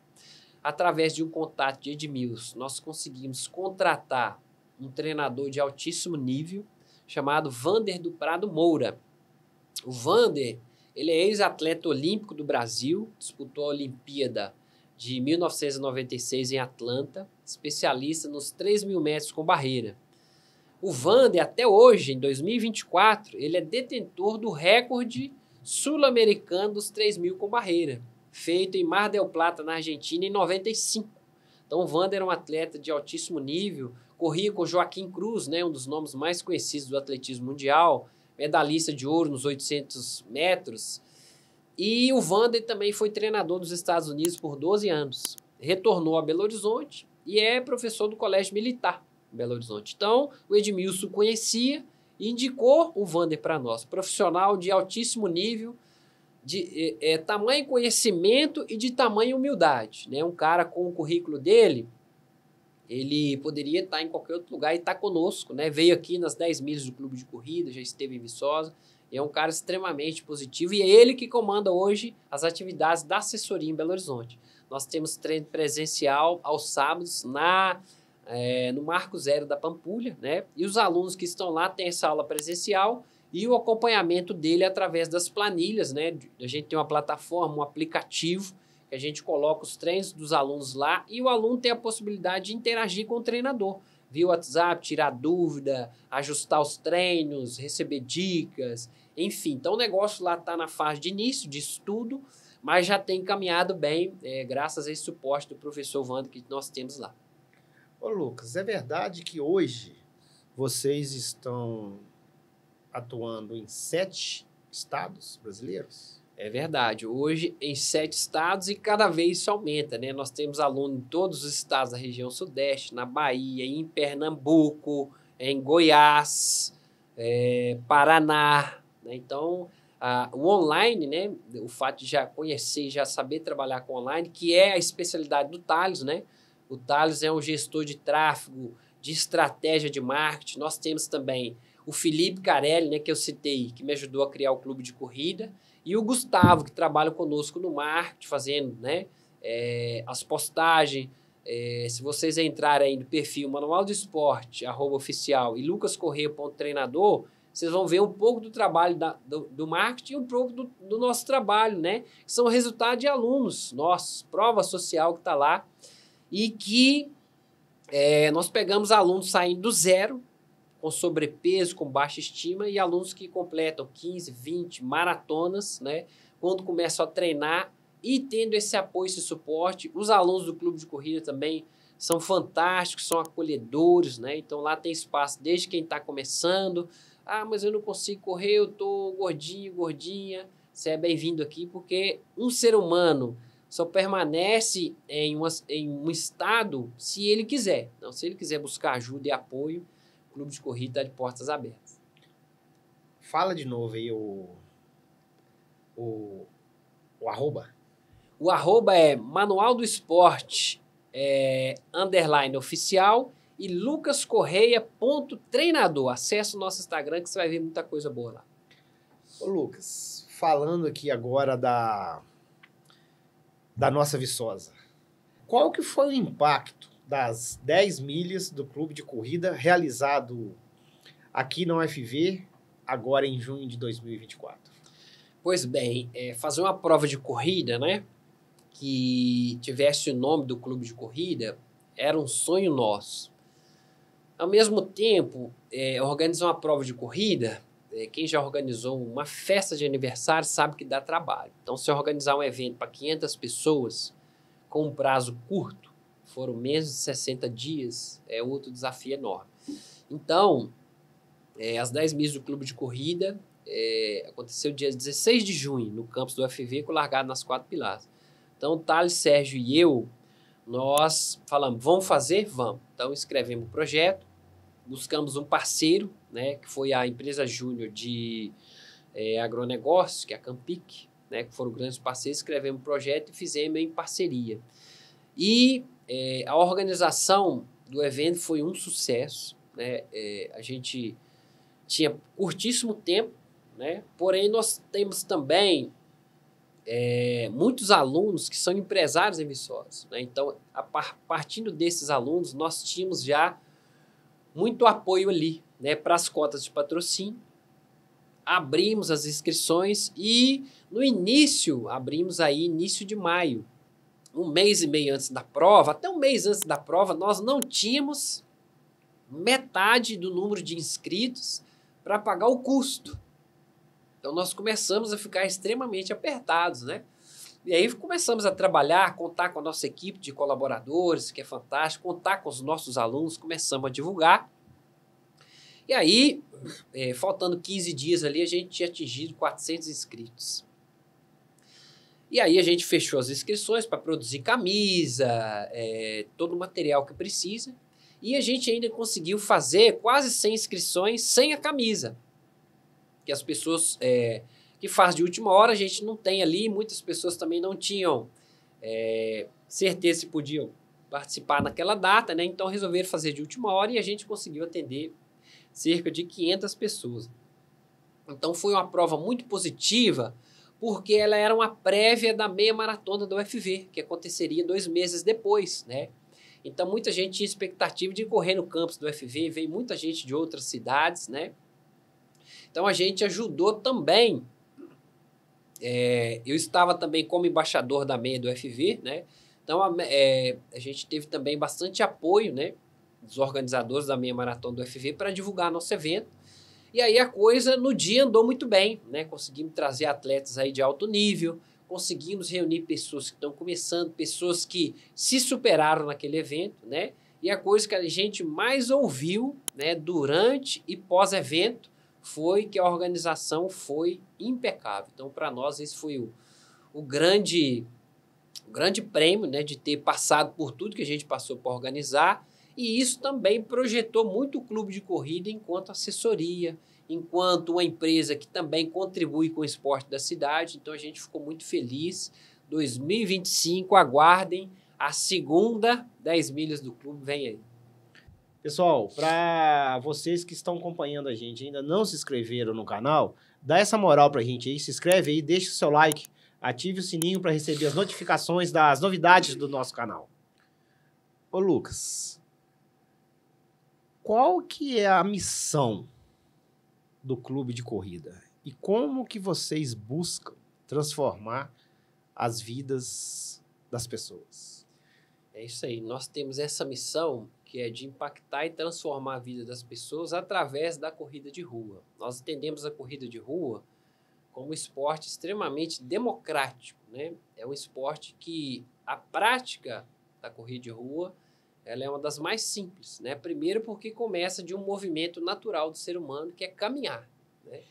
Através de um contato de Edmilson, nós conseguimos contratar um treinador de altíssimo nível, chamado Vander do Prado Moura. O Vander, ele é ex-atleta olímpico do Brasil, disputou a Olimpíada de 1996 em Atlanta, especialista nos 3.000 metros com barreira. O Vander, até hoje, em 2024, ele é detentor do recorde sul-americano dos 3.000 com barreira, feito em Mar del Plata, na Argentina, em 95. Então, o Vander é um atleta de altíssimo nível, corria com Joaquim Cruz, né, um dos nomes mais conhecidos do atletismo mundial, medalhista de ouro nos 800 metros. E o Vander também foi treinador dos Estados Unidos por 12 anos. Retornou a Belo Horizonte e é professor do Colégio Militar em Belo Horizonte. Então, o Edmilson conhecia e indicou o Vander para nós. Profissional de altíssimo nível, de tamanho conhecimento e de tamanho humildade, né? Um cara com o currículo dele, ele poderia estar em qualquer outro lugar e estar conosco, né? Veio aqui nas 10 milhas do clube de corrida, já esteve em Viçosa. É um cara extremamente positivo e é ele que comanda hoje as atividades da assessoria em Belo Horizonte. Nós temos treino presencial aos sábados no Marco Zero da Pampulha, né? E os alunos que estão lá têm essa aula presencial e o acompanhamento dele através das planilhas, né? A gente tem uma plataforma, um aplicativo, que a gente coloca os treinos dos alunos lá e o aluno tem a possibilidade de interagir com o treinador. Via WhatsApp, tirar dúvida, ajustar os treinos, receber dicas, enfim. Então, o negócio lá está na fase de início, de estudo, mas já tem caminhado bem, graças a esse suporte do professor Wander que nós temos lá. Ô, Lucas, é verdade que hoje vocês estão atuando em 7 estados brasileiros? É verdade. Hoje, em 7 estados e cada vez isso aumenta, né? Nós temos alunos em todos os estados da região sudeste, na Bahia, em Pernambuco, em Goiás, Paraná, né? Então, o online, né? O fato de já conhecer e já saber trabalhar com online, que é a especialidade do Thales, né? O Thales é um gestor de tráfego, de estratégia de marketing. Nós temos também o Felipe Carelli, né, que eu citei, que me ajudou a criar o clube de corrida, e o Gustavo, que trabalha conosco no marketing, fazendo, né, as postagens. Se vocês entrarem aí no perfil Manual do Esporte, @oficial, e lucascorreia.treinador, vocês vão ver um pouco do trabalho do marketing e um pouco do nosso trabalho, né? Que são resultados de alunos nossos, prova social que está lá, e que nós pegamos alunos saindo do zero, com sobrepeso, com baixa estima, e alunos que completam 15, 20 maratonas, né? Quando começam a treinar e tendo esse apoio, esse suporte. Os alunos do clube de corrida também são fantásticos, são acolhedores, né? Então lá tem espaço desde quem está começando. Ah, mas eu não consigo correr, eu tô gordinho, gordinha. Você é bem-vindo aqui, porque um ser humano só permanece em um estado se ele quiser. Então, se ele quiser buscar ajuda e apoio, o clube de corrida está de portas abertas. Fala de novo aí o arroba. O arroba é Manual do Esporte _ oficial e lucascorreia.treinador. Acesse o nosso Instagram que você vai ver muita coisa boa lá. Ô, Lucas, falando aqui agora da nossa Viçosa, qual que foi o impacto das 10 milhas do clube de corrida realizado aqui na UFV, agora em junho de 2024? Pois bem, fazer uma prova de corrida, né, que tivesse o nome do clube de corrida, era um sonho nosso. Ao mesmo tempo, organizar uma prova de corrida, quem já organizou uma festa de aniversário sabe que dá trabalho. Então, se organizar um evento para 500 pessoas com um prazo curto, foram menos de 60 dias, é outro desafio enorme. Então, as 10 milhas do clube de corrida aconteceu dia 16 de junho, no campus do UFV, com largado nas 4 Pilares. Então, o Thales, Sérgio e eu, nós falamos, vamos fazer? Vamos. Então, escrevemos o projeto, buscamos um parceiro, né, que foi a empresa júnior de agronegócio, que é a Campic, né, que foram grandes parceiros, escrevemos o projeto e fizemos em parceria. E a organização do evento foi um sucesso, né? A gente tinha curtíssimo tempo, né? Porém, nós temos também muitos alunos que são empresários em Viçosa, né? Então, partindo desses alunos, nós tínhamos já muito apoio ali, né, para as cotas de patrocínio. Abrimos as inscrições e no início, abrimos aí início de maio, um mês e meio antes da prova, até um mês antes da prova, nós não tínhamos metade do número de inscritos para pagar o custo. Então, nós começamos a ficar extremamente apertados, né? E aí começamos a trabalhar, contar com a nossa equipe de colaboradores, que é fantástico, contar com os nossos alunos, começamos a divulgar. E aí, faltando 15 dias ali, a gente tinha atingido 400 inscritos. E aí a gente fechou as inscrições para produzir camisa, todo o material que precisa. E a gente ainda conseguiu fazer quase 100 inscrições sem a camisa. Que as pessoas que faz de última hora, a gente não tem ali. Muitas pessoas também não tinham certeza se podiam participar naquela data, né? Então resolveram fazer de última hora e a gente conseguiu atender cerca de 500 pessoas. Então foi uma prova muito positiva, porque ela era uma prévia da meia maratona da UFV, que aconteceria 2 meses depois, né? Então muita gente tinha expectativa de correr no campus do UFV, veio muita gente de outras cidades, né? Então a gente ajudou também, eu estava também como embaixador da meia do UFV, né? Então a gente teve também bastante apoio, né, dos organizadores da meia maratona do UFV para divulgar nosso evento. E aí a coisa no dia andou muito bem, né? Conseguimos trazer atletas aí de alto nível, conseguimos reunir pessoas que estão começando, pessoas que se superaram naquele evento, né? E a coisa que a gente mais ouviu, né, durante e pós-evento foi que a organização foi impecável. Então, para nós, esse foi o grande prêmio, né, de ter passado por tudo que a gente passou para organizar. E isso também projetou muito o clube de corrida enquanto assessoria, enquanto uma empresa que também contribui com o esporte da cidade. Então, a gente ficou muito feliz. 2025, aguardem, a segunda 10 milhas do clube vem aí. Pessoal, para vocês que estão acompanhando a gente e ainda não se inscreveram no canal, dá essa moral pra gente aí, se inscreve aí, deixa o seu like, ative o sininho para receber as notificações das novidades do nosso canal. Ô Lucas, qual que é a missão do clube de corrida? E como que vocês buscam transformar as vidas das pessoas? É isso aí, nós temos essa missão que é de impactar e transformar a vida das pessoas através da corrida de rua. Nós entendemos a corrida de rua como um esporte extremamente democrático, né? É um esporte que a prática da corrida de rua ela é uma das mais simples, né? Primeiro porque começa de um movimento natural do ser humano, que é caminhar, né?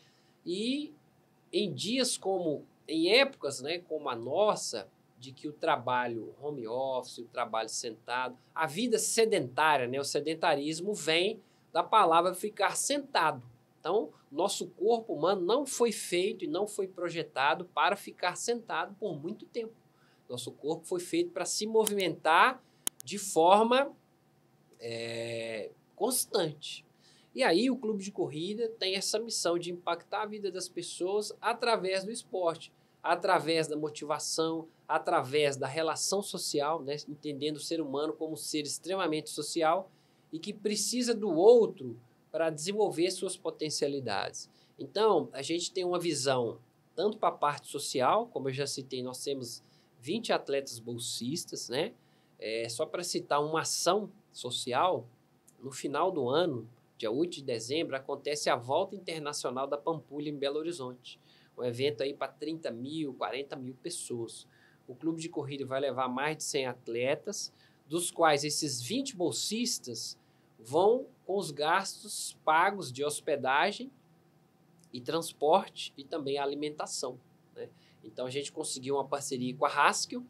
E em épocas, né, como a nossa, de que o trabalho home office, o trabalho sentado, a vida sedentária, né, o sedentarismo vem da palavra ficar sentado. Então, nosso corpo humano não foi feito e não foi projetado para ficar sentado por muito tempo. Nosso corpo foi feito para se movimentar de forma constante. E aí o clube de corrida tem essa missão de impactar a vida das pessoas através do esporte, através da motivação, através da relação social, né? Entendendo o ser humano como um ser extremamente social e que precisa do outro para desenvolver suas potencialidades. Então, a gente tem uma visão tanto para a parte social, como eu já citei, nós temos 20 atletas bolsistas, né? Só para citar uma ação social, no final do ano, dia 8 de dezembro, acontece a Volta Internacional da Pampulha em Belo Horizonte. Um evento aí para 30 mil, 40 mil pessoas. O clube de corrida vai levar mais de 100 atletas, dos quais esses 20 bolsistas vão com os gastos pagos de hospedagem e transporte e também alimentação, né? Então a gente conseguiu uma parceria com a Haskell,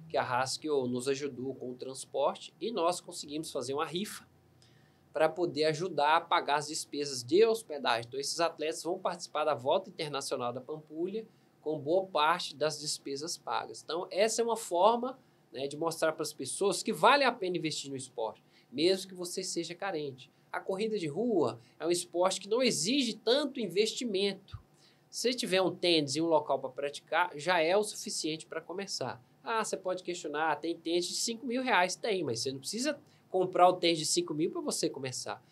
que a Haskell nos ajudou com o transporte e nós conseguimos fazer uma rifa para poder ajudar a pagar as despesas de hospedagem. Então, esses atletas vão participar da Volta Internacional da Pampulha com boa parte das despesas pagas. Então, essa é uma forma, né, de mostrar para as pessoas que vale a pena investir no esporte, mesmo que você seja carente. A corrida de rua é um esporte que não exige tanto investimento. Se tiver um tênis e um local para praticar, já é o suficiente para começar. Você pode questionar, tem tênis de R$5.000? Tem, mas você não precisa comprar o tênis de 5 mil para você começar.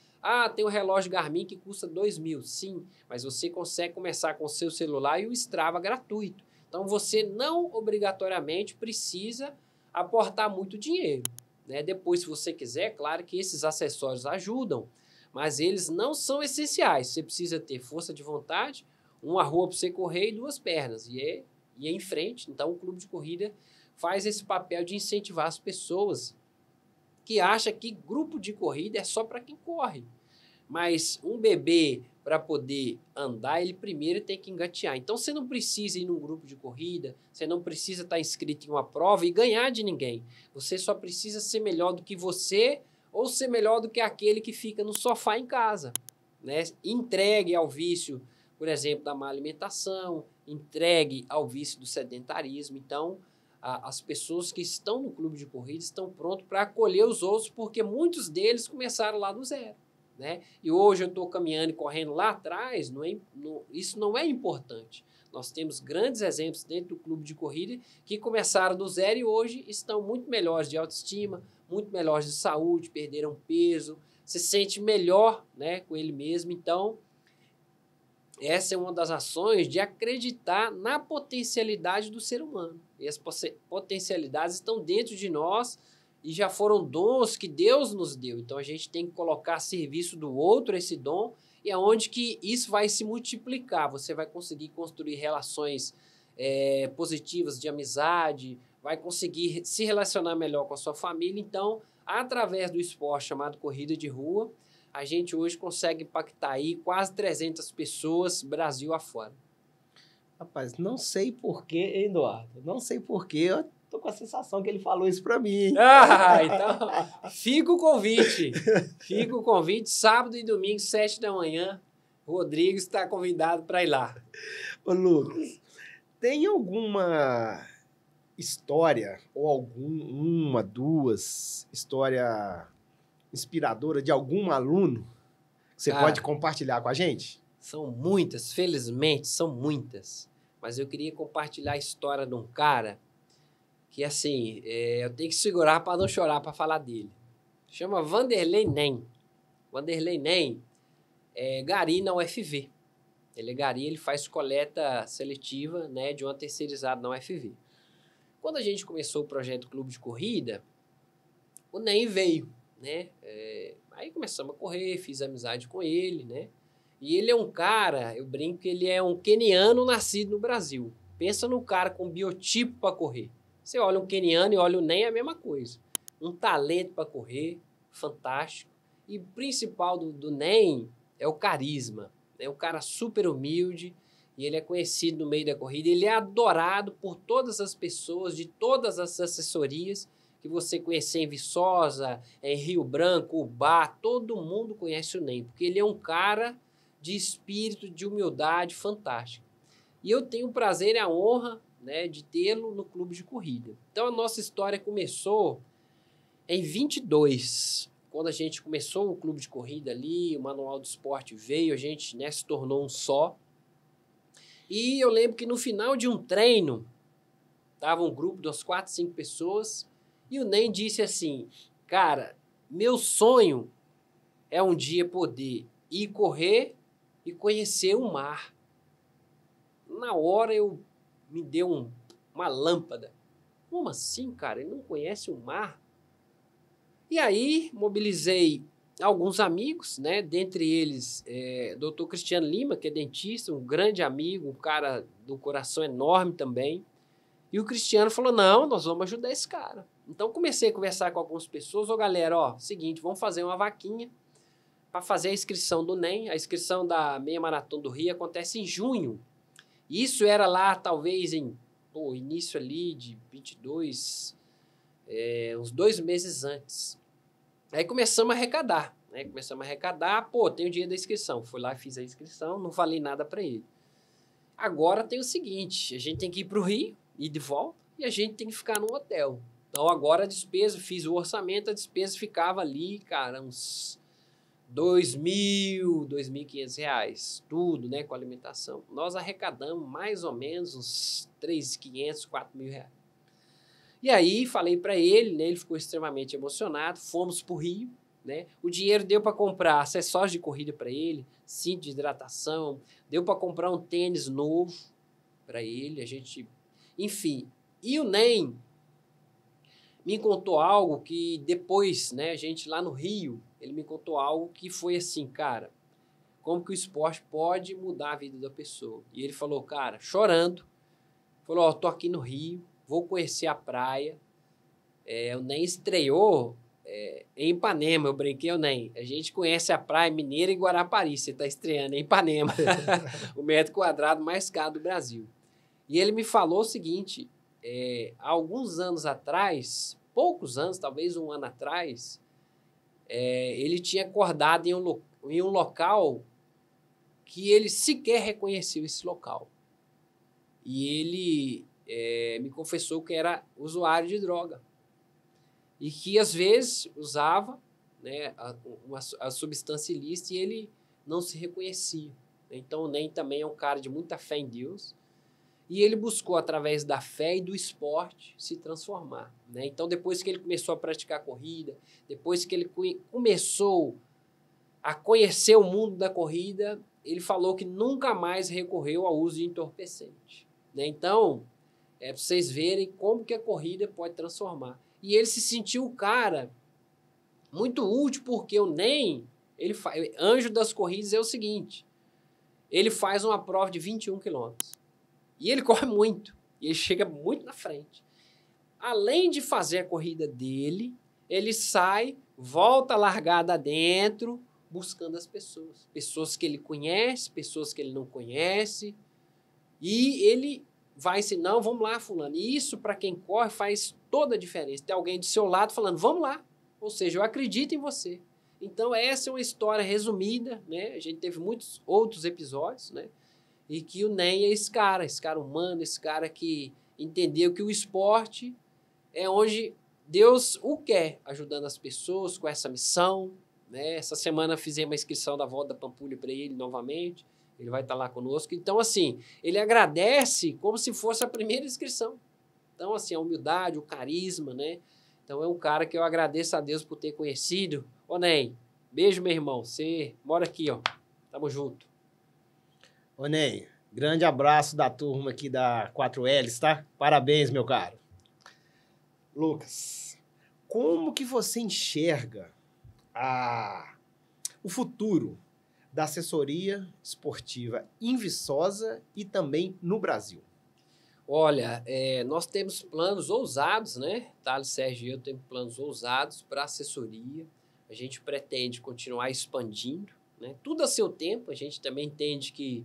Tem o relógio Garmin que custa 2 mil. Sim, mas você consegue começar com o seu celular e o Strava gratuito. Então, você não obrigatoriamente precisa aportar muito dinheiro, né? Depois, se você quiser, claro que esses acessórios ajudam, mas eles não são essenciais. Você precisa ter força de vontade, uma rua para você correr e 2 pernas. E é em frente. Então, o clube de corrida faz esse papel de incentivar as pessoas que acha que grupo de corrida é só para quem corre. Mas um bebê, para poder andar, ele primeiro tem que engatear. Então, você não precisa ir num grupo de corrida, você não precisa estar inscrito em uma prova e ganhar de ninguém. Você só precisa ser melhor do que você ou ser melhor do que aquele que fica no sofá em casa, né? Entregue ao vício, por exemplo, da má alimentação, entregue ao vício do sedentarismo. Então, as pessoas que estão no clube de corrida estão prontos para acolher os outros, porque muitos deles começaram lá do zero, né? E hoje eu estou caminhando e correndo lá atrás, isso não é importante. Nós temos grandes exemplos dentro do clube de corrida que começaram do zero e hoje estão muito melhores de autoestima, muito melhores de saúde, perderam peso, se sente melhor, né, com ele mesmo. Então, essa é uma das ações de acreditar na potencialidade do ser humano. E as potencialidades estão dentro de nós e já foram dons que Deus nos deu. Então, a gente tem que colocar a serviço do outro esse dom e é onde que isso vai se multiplicar. Você vai conseguir construir relações positivas de amizade, vai conseguir se relacionar melhor com a sua família. Então, através do esporte chamado corrida de rua, a gente hoje consegue impactar aí quase 300 pessoas, Brasil afora. Rapaz, não sei porquê, Eduardo? Não sei porquê, eu tô com a sensação que ele falou isso pra mim, hein? Então, fica o convite. Fica o convite, sábado e domingo, 7 da manhã. O Rodrigo está convidado para ir lá. Ô, Lucas, tem alguma história, ou uma, duas, história inspiradora de algum aluno que você pode compartilhar com a gente? São muitas, felizmente, são muitas. Mas eu queria compartilhar a história de um cara que, assim, eu tenho que segurar para não chorar para falar dele. Chama Vanderlei Nem. Vanderlei Nem é gari na UFV. Ele é gari, ele faz coleta seletiva, né, de uma terceirizada na UFV. Quando a gente começou o projeto Clube de Corrida, o Nem veio, né? Aí começamos a correr, fiz amizade com ele, né? E ele é um cara, eu brinco que ele é um queniano nascido no Brasil. Pensa num cara com biotipo para correr. Você olha um queniano e olha o Nen, é a mesma coisa. Um talento para correr, fantástico. E o principal do Nen é o carisma. É um cara super humilde e ele é conhecido no meio da corrida. Ele é adorado por todas as pessoas, de todas as assessorias que você conhecer em Viçosa, em Rio Branco, Ubá, todo mundo conhece o Nen, porque ele é um cara de espírito, de humildade fantástico. E eu tenho o prazer e a honra, né, de tê-lo no clube de corrida. Então a nossa história começou em 22, quando a gente começou o clube de corrida ali, o Manual do Esporte veio, a gente, né, se tornou um só. E eu lembro que no final de um treino, tava um grupo de umas 4, 5 pessoas, e o Nen disse assim, cara, meu sonho é um dia poder ir correr e conhecer o mar. Na hora me deu uma lâmpada. Como assim, cara? Ele não conhece o mar? E aí, mobilizei alguns amigos, né? Dentre eles, Dr. Cristiano Lima, que é dentista, um grande amigo, um cara do coração enorme também. E o Cristiano falou, não, nós vamos ajudar esse cara. Então, comecei a conversar com algumas pessoas. Ô, galera, ó, seguinte, vamos fazer uma vaquinha para fazer a inscrição do Nen. A inscrição da Meia Maratona do Rio acontece em junho. Isso era lá, talvez, início ali de 22, uns 2 meses antes. Aí começamos a arrecadar, né? Tem o dia da inscrição. Fui lá, fiz a inscrição, não falei nada para ele. Agora tem o seguinte, a gente tem que ir para o Rio, ir de volta, e a gente tem que ficar num hotel. Então agora a despesa, fiz o orçamento, a despesa ficava ali, cara, uns R$2.000, R$2.500, tudo, né, com alimentação. Nós arrecadamos mais ou menos uns R$3.500, R$4.000. E aí falei para ele, né, ele ficou extremamente emocionado, fomos para o Rio, né, o dinheiro deu para comprar acessórios de corrida para ele, cinto de hidratação, deu para comprar um tênis novo para ele, enfim. E o Nen me contou algo que depois, né, a gente lá no Rio, ele me contou algo que foi assim, cara, como que o esporte pode mudar a vida da pessoa. E ele falou, cara, chorando, falou, ó, tô aqui no Rio, vou conhecer a praia. O Nen estreou em Ipanema, eu brinquei, o Nen, a gente conhece a praia mineira em Guarapari, você tá estreando em Ipanema, o metro quadrado mais caro do Brasil. E ele me falou o seguinte, há alguns anos atrás, poucos anos, talvez 1 ano atrás, ele tinha acordado em um local que ele sequer reconheceu esse local. E ele me confessou que era usuário de droga. E que, às vezes, usava, né, a substância ilícita e ele não se reconhecia. Então, o Nen também é um cara de muita fé em Deus. E ele buscou, através da fé e do esporte, se transformar, né? Então, depois que ele começou a praticar corrida, depois que ele começou a conhecer o mundo da corrida, ele falou que nunca mais recorreu ao uso de entorpecente, né? Então, para vocês verem como que a corrida pode transformar. E ele se sentiu o cara muito útil, porque o Nen, anjo das corridas é o seguinte, ele faz uma prova de 21 quilômetros. E ele corre muito. E ele chega muito na frente. Além de fazer a corrida dele, ele sai, volta largada dentro, buscando as pessoas. Pessoas que ele conhece, pessoas que ele não conhece. E ele vai assim, não, vamos lá, fulano. E isso, para quem corre, faz toda a diferença. Tem alguém do seu lado falando, vamos lá. Ou seja, eu acredito em você. Então, essa é uma história resumida, né? A gente teve muitos outros episódios, né? E que o Nen é esse cara humano, esse cara que entendeu que o esporte é onde Deus o quer, ajudando as pessoas com essa missão, né? Essa semana fizemos a inscrição da Volta da Pampulha para ele novamente, ele vai estar lá conosco. Então, assim, ele agradece como se fosse a primeira inscrição. Então, assim, a humildade, o carisma, né? Então, é um cara que eu agradeço a Deus por ter conhecido. Ô, Nen, beijo, meu irmão, você mora aqui, ó, tamo junto. Ô, Nen, grande abraço da turma aqui da 4Ls, tá? Parabéns, meu caro. Lucas, como que você enxerga o futuro da assessoria esportiva em Viçosa e também no Brasil? Olha, nós temos planos ousados, né? Thales, Sérgio e eu temos planos ousados para assessoria. A gente pretende continuar expandindo, né? Tudo a seu tempo. A gente também entende que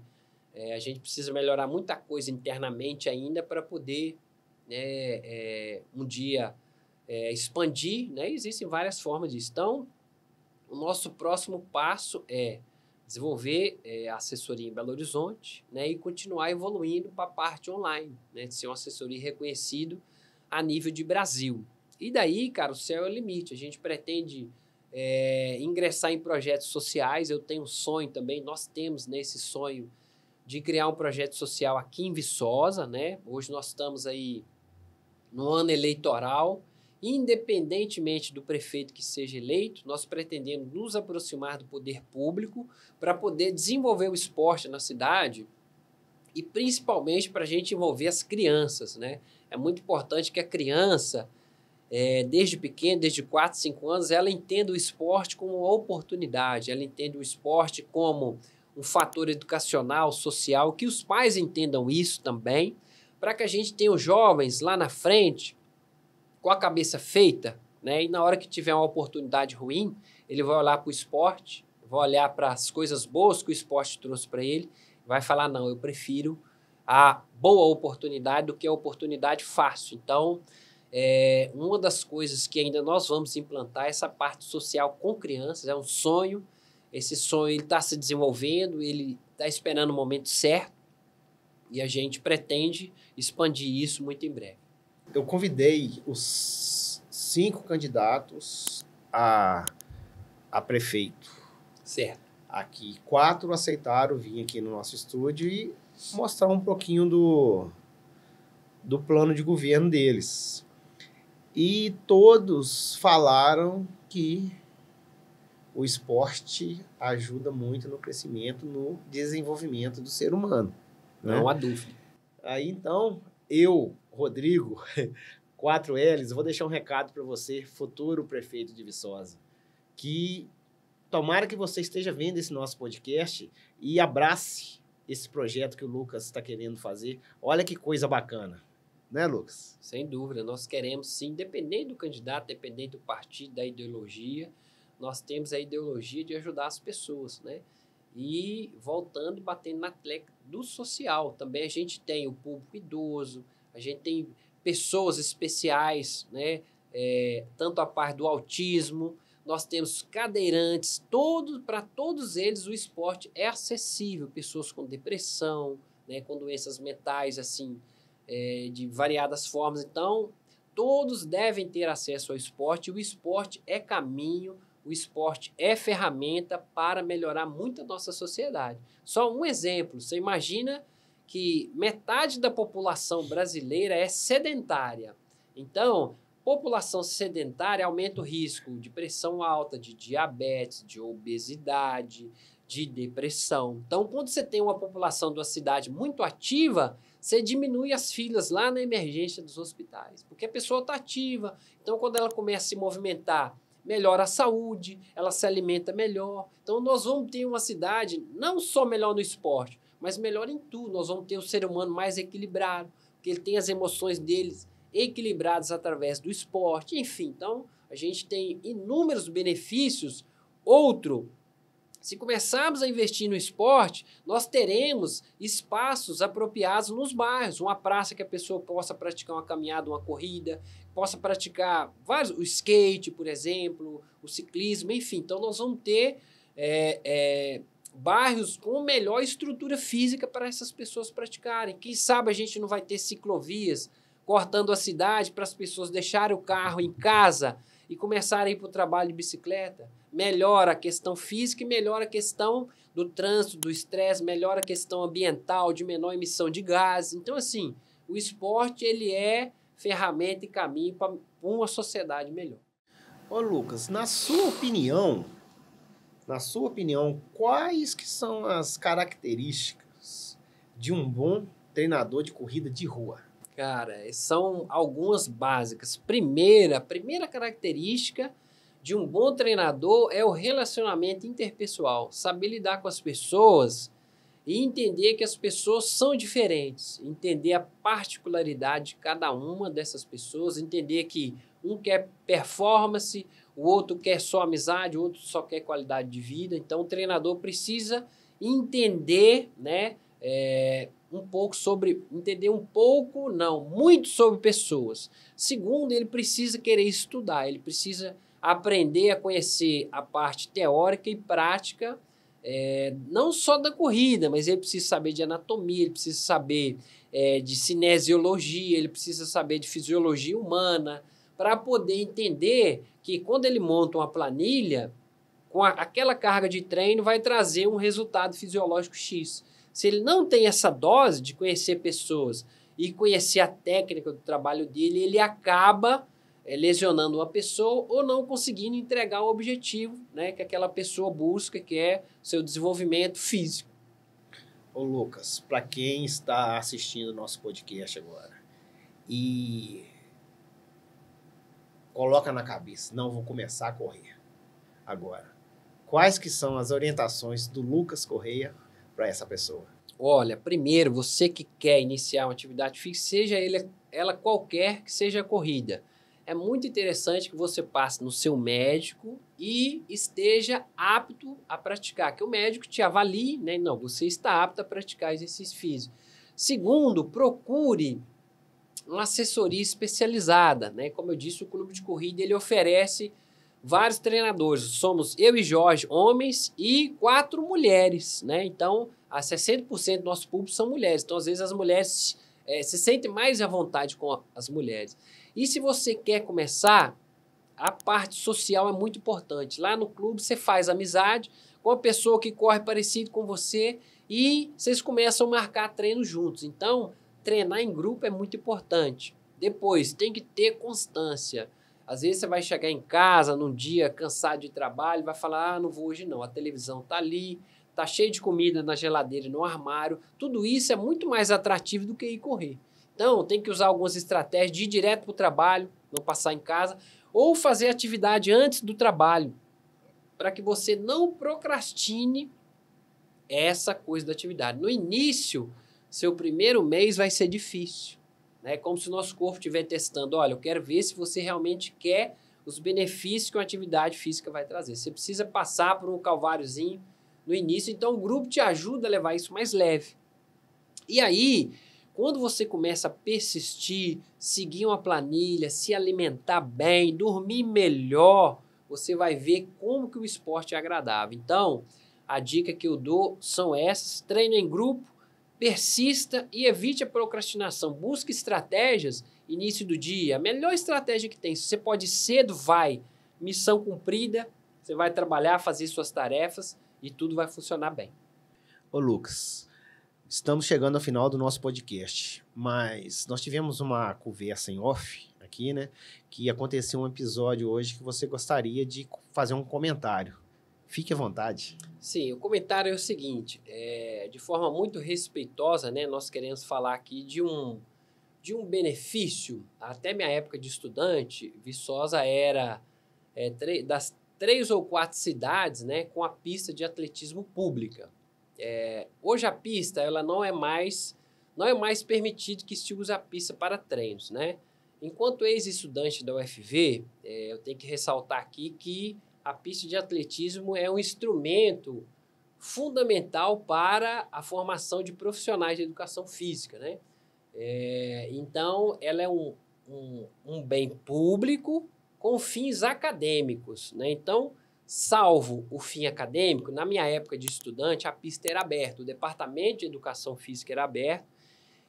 a gente precisa melhorar muita coisa internamente ainda para poder, né, um dia expandir, né? Existem várias formas disso. Então, o nosso próximo passo é desenvolver a assessoria em Belo Horizonte, né, e continuar evoluindo para a parte online, né, de ser uma assessoria reconhecido a nível de Brasil. E daí, cara, o céu é o limite. A gente pretende ingressar em projetos sociais. Eu tenho um sonho também, nós temos, né, esse sonho de criar um projeto social aqui em Viçosa, né? Hoje nós estamos aí no ano eleitoral. Independentemente do prefeito que seja eleito, nós pretendemos nos aproximar do poder público para poder desenvolver o esporte na cidade e principalmente para a gente envolver as crianças, né? É muito importante que a criança, desde pequena, desde 4, 5 anos, ela entenda o esporte como uma oportunidade, ela entende o esporte como um fator educacional, social, que os pais entendam isso também, para que a gente tenha os jovens lá na frente com a cabeça feita, né? E na hora que tiver uma oportunidade ruim, ele vai olhar para o esporte, vai olhar para as coisas boas que o esporte trouxe para ele, vai falar, não, eu prefiro a boa oportunidade do que a oportunidade fácil. Então, uma das coisas que ainda nós vamos implantar é essa parte social com crianças, é um sonho. Esse sonho está se desenvolvendo, ele está esperando o momento certo e a gente pretende expandir isso muito em breve. Eu convidei os 5 candidatos a prefeito. Certo. Aqui, 4 aceitaram vir aqui no nosso estúdio e mostrar um pouquinho do plano de governo deles. E todos falaram que o esporte ajuda muito no crescimento, no desenvolvimento do ser humano. Não há dúvida. Aí, então, eu, Rodrigo, 4Ls, vou deixar um recado para você, futuro prefeito de Viçosa, que tomara que você esteja vendo esse nosso podcast e abrace esse projeto que o Lucas está querendo fazer. Olha que coisa bacana, né, Lucas? Sem dúvida, nós queremos sim, independente do candidato, independente do partido, da ideologia, nós temos a ideologia de ajudar as pessoas, né? E voltando e batendo na tecla do social. Também a gente tem o público idoso, a gente tem pessoas especiais, né? Tanto a parte do autismo, nós temos cadeirantes, para todos eles o esporte é acessível. Pessoas com depressão, né? Com doenças mentais, assim, de variadas formas. Então, todos devem ter acesso ao esporte. O esporte é caminho, o esporte é ferramenta para melhorar muito a nossa sociedade. Só um exemplo, você imagina que metade da população brasileira é sedentária. Então, população sedentária aumenta o risco de pressão alta, de diabetes, de obesidade, de depressão. Então, quando você tem uma população de uma cidade muito ativa, você diminui as filas lá na emergência dos hospitais, porque a pessoa está ativa. Então, quando ela começa a se movimentar, melhora a saúde, ela se alimenta melhor. Então, nós vamos ter uma cidade não só melhor no esporte, mas melhor em tudo. Nós vamos ter o ser humano mais equilibrado, porque ele tem as emoções deles equilibradas através do esporte. Enfim, então, a gente tem inúmeros benefícios. Outro, se começarmos a investir no esporte, nós teremos espaços apropriados nos bairros, uma praça que a pessoa possa praticar uma caminhada, uma corrida, possa praticar o skate, por exemplo, o ciclismo, enfim. Então, nós vamos ter bairros com melhor estrutura física para essas pessoas praticarem. Quem sabe a gente não vai ter ciclovias cortando a cidade para as pessoas deixarem o carro em casa e começarem a ir para o trabalho de bicicleta. Melhora a questão física e melhora a questão do trânsito, do estresse, melhora a questão ambiental, de menor emissão de gases. Então, assim, o esporte ele é ferramenta e caminho para uma sociedade melhor. Ô Lucas, na sua opinião, quais que são as características de um bom treinador de corrida de rua? Cara, são algumas básicas. Primeira característica de um bom treinador é o relacionamento interpessoal, saber lidar com as pessoas e entender que as pessoas são diferentes, entender a particularidade de cada uma dessas pessoas, entender que um quer performance, o outro quer só amizade, o outro só quer qualidade de vida. Então, o treinador precisa entender, né, muito sobre pessoas. Segundo, ele precisa querer estudar, ele precisa aprender a conhecer a parte teórica e prática, não só da corrida, mas ele precisa saber de anatomia, ele precisa saber de cinesiologia, ele precisa saber de fisiologia humana, para poder entender que quando ele monta uma planilha, com aquela carga de treino vai trazer um resultado fisiológico X. Se ele não tem essa dose de conhecer pessoas e conhecer a técnica do trabalho dele, ele acaba lesionando uma pessoa ou não conseguindo entregar o objetivo, né, que aquela pessoa busca, que é seu desenvolvimento físico. Ô Lucas, para quem está assistindo o nosso podcast agora e coloca na cabeça, não vou começar a correr agora, quais que são as orientações do Lucas Correia para essa pessoa? Olha, primeiro, você que quer iniciar uma atividade física, seja ela qualquer que seja a corrida, é muito interessante que você passe no seu médico e esteja apto a praticar, que o médico te avalie, né? Não, você está apto a praticar exercício físico. Segundo, procure uma assessoria especializada, né? Como eu disse, o clube de corrida ele oferece vários treinadores. Somos eu e Jorge, homens, e 4 mulheres, né? Então, 60% do nosso público são mulheres. Então, às vezes, as mulheres se sentem mais à vontade com as mulheres. E se você quer começar, a parte social é muito importante. Lá no clube, você faz amizade com a pessoa que corre parecido com você e vocês começam a marcar treino juntos. Então, treinar em grupo é muito importante. Depois, tem que ter constância. Às vezes você vai chegar em casa num dia cansado de trabalho e vai falar, não vou hoje não, a televisão tá ali, tá cheio de comida na geladeira e no armário. Tudo isso é muito mais atrativo do que ir correr. Então, tem que usar algumas estratégias de ir direto para o trabalho, não passar em casa, ou fazer atividade antes do trabalho, para que você não procrastine essa coisa da atividade. No início, seu primeiro mês vai ser difícil. É como se o nosso corpo estiver testando, olha, eu quero ver se você realmente quer os benefícios que uma atividade física vai trazer. Você precisa passar por um calváriozinho no início, então o grupo te ajuda a levar isso mais leve. E aí, quando você começa a persistir, seguir uma planilha, se alimentar bem, dormir melhor, você vai ver como que o esporte é agradável. Então, a dica que eu dou são essas: treine em grupo, persista e evite a procrastinação. Busque estratégias, início do dia. A melhor estratégia que tem, se você pode ir cedo, vai. Missão cumprida, você vai trabalhar, fazer suas tarefas e tudo vai funcionar bem. Ô Lucas, estamos chegando ao final do nosso podcast, mas nós tivemos uma conversa em off aqui, né? Que aconteceu um episódio hoje que você gostaria de fazer um comentário. Fique à vontade. Sim, o comentário é o seguinte, de forma muito respeitosa, né? Nós queremos falar aqui de um benefício. Até minha época de estudante, Viçosa era das 3 ou 4 cidades, né, com a pista de atletismo pública. Hoje a pista ela não é mais permitido que se use a pista para treinos, né? Enquanto ex-estudante da UFV, eu tenho que ressaltar aqui que a pista de atletismo é um instrumento fundamental para a formação de profissionais de educação física, né? Então, ela é um bem público com fins acadêmicos, né? Então, salvo o fim acadêmico, na minha época de estudante, a pista era aberta, o departamento de educação física era aberto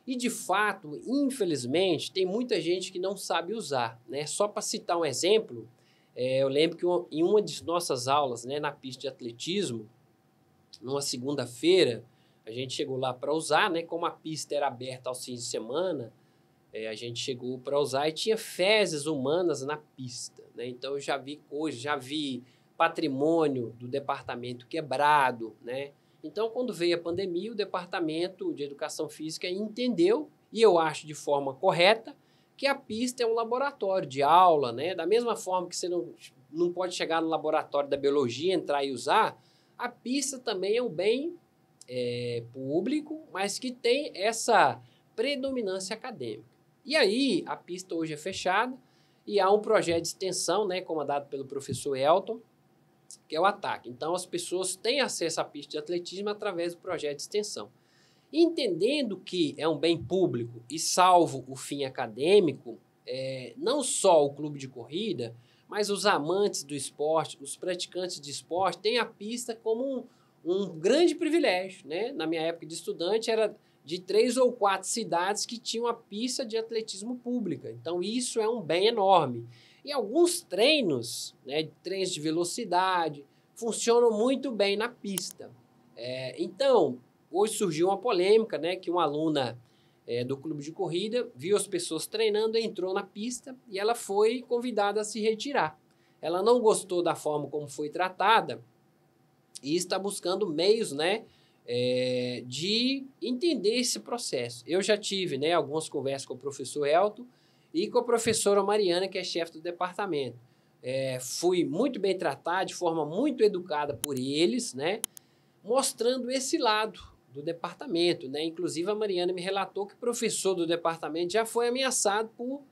e, de fato, infelizmente, tem muita gente que não sabe usar, né? Só para citar um exemplo, eu lembro que em uma de nossas aulas, né, na pista de atletismo, numa segunda-feira, a gente chegou lá para usar, né? Como a pista era aberta aos fins de semana, a gente chegou para usar e tinha fezes humanas na pista, né? Então, eu já vi coisas, já vi patrimônio do departamento quebrado, né? Então, quando veio a pandemia, o departamento de educação física entendeu, e eu acho de forma correta, que a pista é um laboratório de aula, né? Da mesma forma que você não pode chegar no laboratório da biologia, entrar e usar, a pista também é um bem público, mas que tem essa predominância acadêmica. E aí, a pista hoje é fechada e há um projeto de extensão, né, comandado pelo professor Elton, que é o ATAC. Então, as pessoas têm acesso à pista de atletismo através do projeto de extensão. Entendendo que é um bem público e salvo o fim acadêmico, não só o clube de corrida, mas os amantes do esporte, os praticantes de esporte, têm a pista como um grande privilégio, né? Na minha época de estudante, era de 3 ou 4 cidades que tinham a pista de atletismo pública. Então, isso é um bem enorme. E alguns treinos, né, treinos de velocidade, funcionam muito bem na pista. Então, hoje surgiu uma polêmica, né, que uma aluna do clube de corrida viu as pessoas treinando, entrou na pista e ela foi convidada a se retirar. Ela não gostou da forma como foi tratada e está buscando meios, né, de entender esse processo. Eu já tive, né, algumas conversas com o professor Elton e com a professora Mariana, que é chefe do departamento. Fui muito bem tratado, de forma muito educada por eles, né, mostrando esse lado do departamento, né? Inclusive, a Mariana me relatou que o professor do departamento já foi ameaçado por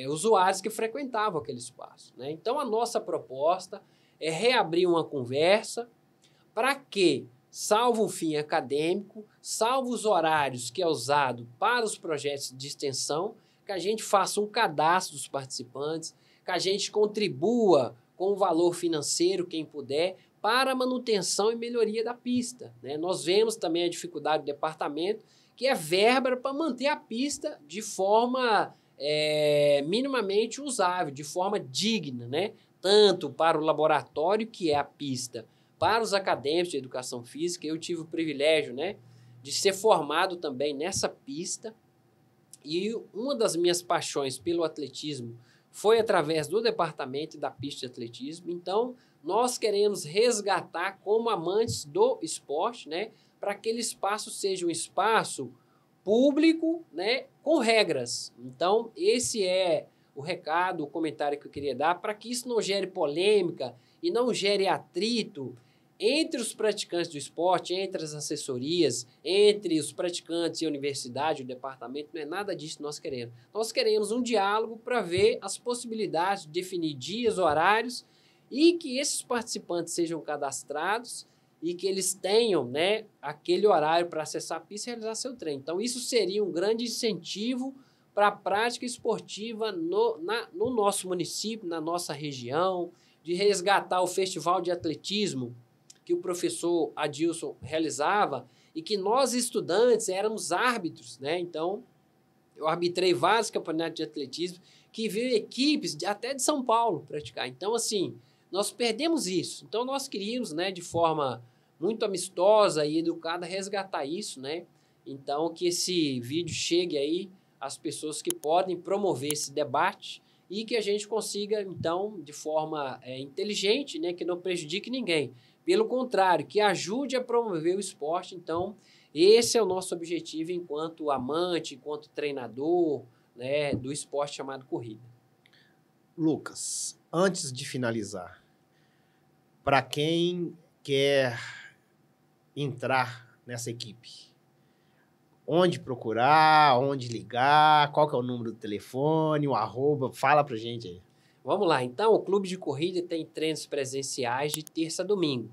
usuários que frequentavam aquele espaço, né? Então, a nossa proposta é reabrir uma conversa para que, salvo o fim acadêmico, salvo os horários que é usado para os projetos de extensão, que a gente faça um cadastro dos participantes, que a gente contribua com o valor financeiro, quem puder, para a manutenção e melhoria da pista, né? Nós vemos também a dificuldade do departamento, que é verba para manter a pista de forma minimamente usável, de forma digna, né? Tanto para o laboratório, que é a pista, para os acadêmicos de educação física. Eu tive o privilégio, né, de ser formado também nessa pista, e uma das minhas paixões pelo atletismo foi através do departamento e da pista de atletismo. Então, nós queremos resgatar como amantes do esporte, né, para que aquele espaço seja um espaço público, né, com regras. Então, esse é o recado, o comentário que eu queria dar, para que isso não gere polêmica e não gere atrito entre os praticantes do esporte, entre as assessorias, entre os praticantes e a universidade, o departamento. Não é nada disso que nós queremos. Nós queremos um diálogo para ver as possibilidades de definir dias, horários, e que esses participantes sejam cadastrados e que eles tenham, né, aquele horário para acessar a pista e realizar seu treino. Então, isso seria um grande incentivo para a prática esportiva no nosso município, na nossa região, de resgatar o festival de atletismo que o professor Adilson realizava e que nós, estudantes, éramos árbitros, né? Então, eu arbitrei vários campeonatos de atletismo que viram equipes até de São Paulo praticar. Então, assim, nós perdemos isso. Então, nós queríamos, né, de forma muito amistosa e educada, resgatar isso, né? Então, que esse vídeo chegue aí às pessoas que podem promover esse debate e que a gente consiga, então, de forma inteligente, né, que não prejudique ninguém. Pelo contrário, que ajude a promover o esporte. Então, esse é o nosso objetivo enquanto amante, enquanto treinador, né, do esporte chamado corrida. Lucas, antes de finalizar, para quem quer entrar nessa equipe, onde procurar, onde ligar, qual que é o número do telefone, o arroba, fala pra gente aí. Vamos lá, então, o Clube de Corrida tem treinos presenciais de terça a domingo.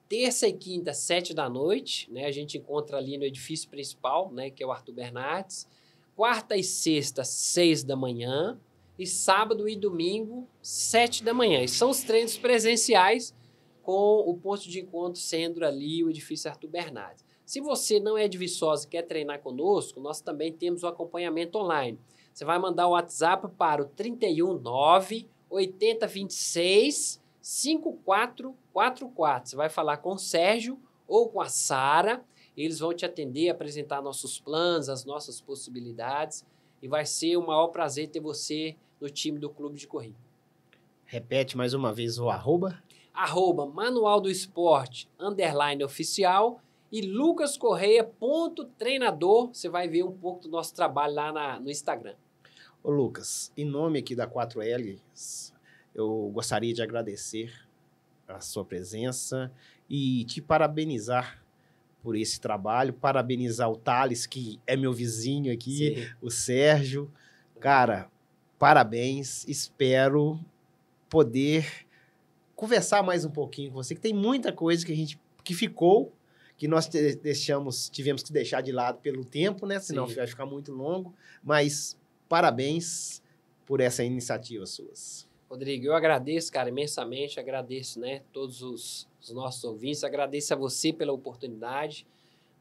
Terça e quinta, 7 da noite, né? A gente encontra ali no edifício principal, né? Que é o Arthur Bernardes. Quarta e sexta, 6 da manhã. E sábado e domingo, 7 da manhã. E são os treinos presenciais, com o ponto de encontro sendo ali o edifício Arthur Bernardes. Se você não é de Viçosa e quer treinar conosco, nós também temos o acompanhamento online. Você vai mandar o WhatsApp para o 319 8026 5444. Você vai falar com o Sérgio ou com a Sara. Eles vão te atender, apresentar nossos planos, as nossas possibilidades. E vai ser um maior prazer ter você no time do Clube de Corrida. Repete mais uma vez o arroba. Manual do Esporte, _oficial e lucascorreia.treinador. Você vai ver um pouco do nosso trabalho lá no Instagram. Ô Lucas, em nome aqui da 4Ls, eu gostaria de agradecer a sua presença e te parabenizar por esse trabalho, parabenizar o Thales, que é meu vizinho aqui, Sim. o Sérgio. Cara, parabéns, espero poder conversar mais um pouquinho com você, que tem muita coisa que ficou, que nós tivemos que deixar de lado pelo tempo, né? Senão Sim. vai ficar muito longo, mas parabéns por essa iniciativa suas. Rodrigo, eu agradeço, cara, imensamente, agradeço, né, todos os nossos ouvintes, agradeço a você pela oportunidade,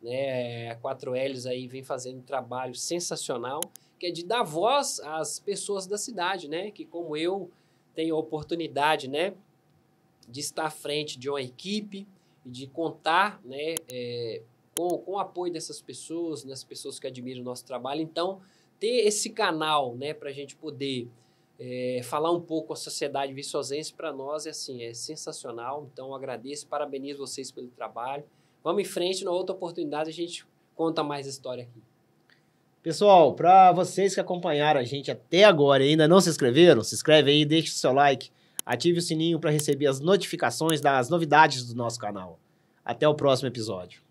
né, a 4Ls aí vem fazendo um trabalho sensacional, que é de dar voz às pessoas da cidade, né, que como eu tenho a oportunidade, né, de estar à frente de uma equipe e de contar, né, com o apoio dessas pessoas, das pessoas que admiram o nosso trabalho, então ter esse canal, né, para a gente poder falar um pouco com a sociedade viçosense, para nós é sensacional. Então, eu agradeço, parabenizo vocês pelo trabalho. Vamos em frente, na outra oportunidade a gente conta mais a história aqui. Pessoal, para vocês que acompanharam a gente até agora e ainda não se inscreveram, se inscreve aí, deixe o seu like, ative o sininho para receber as notificações das novidades do nosso canal. Até o próximo episódio.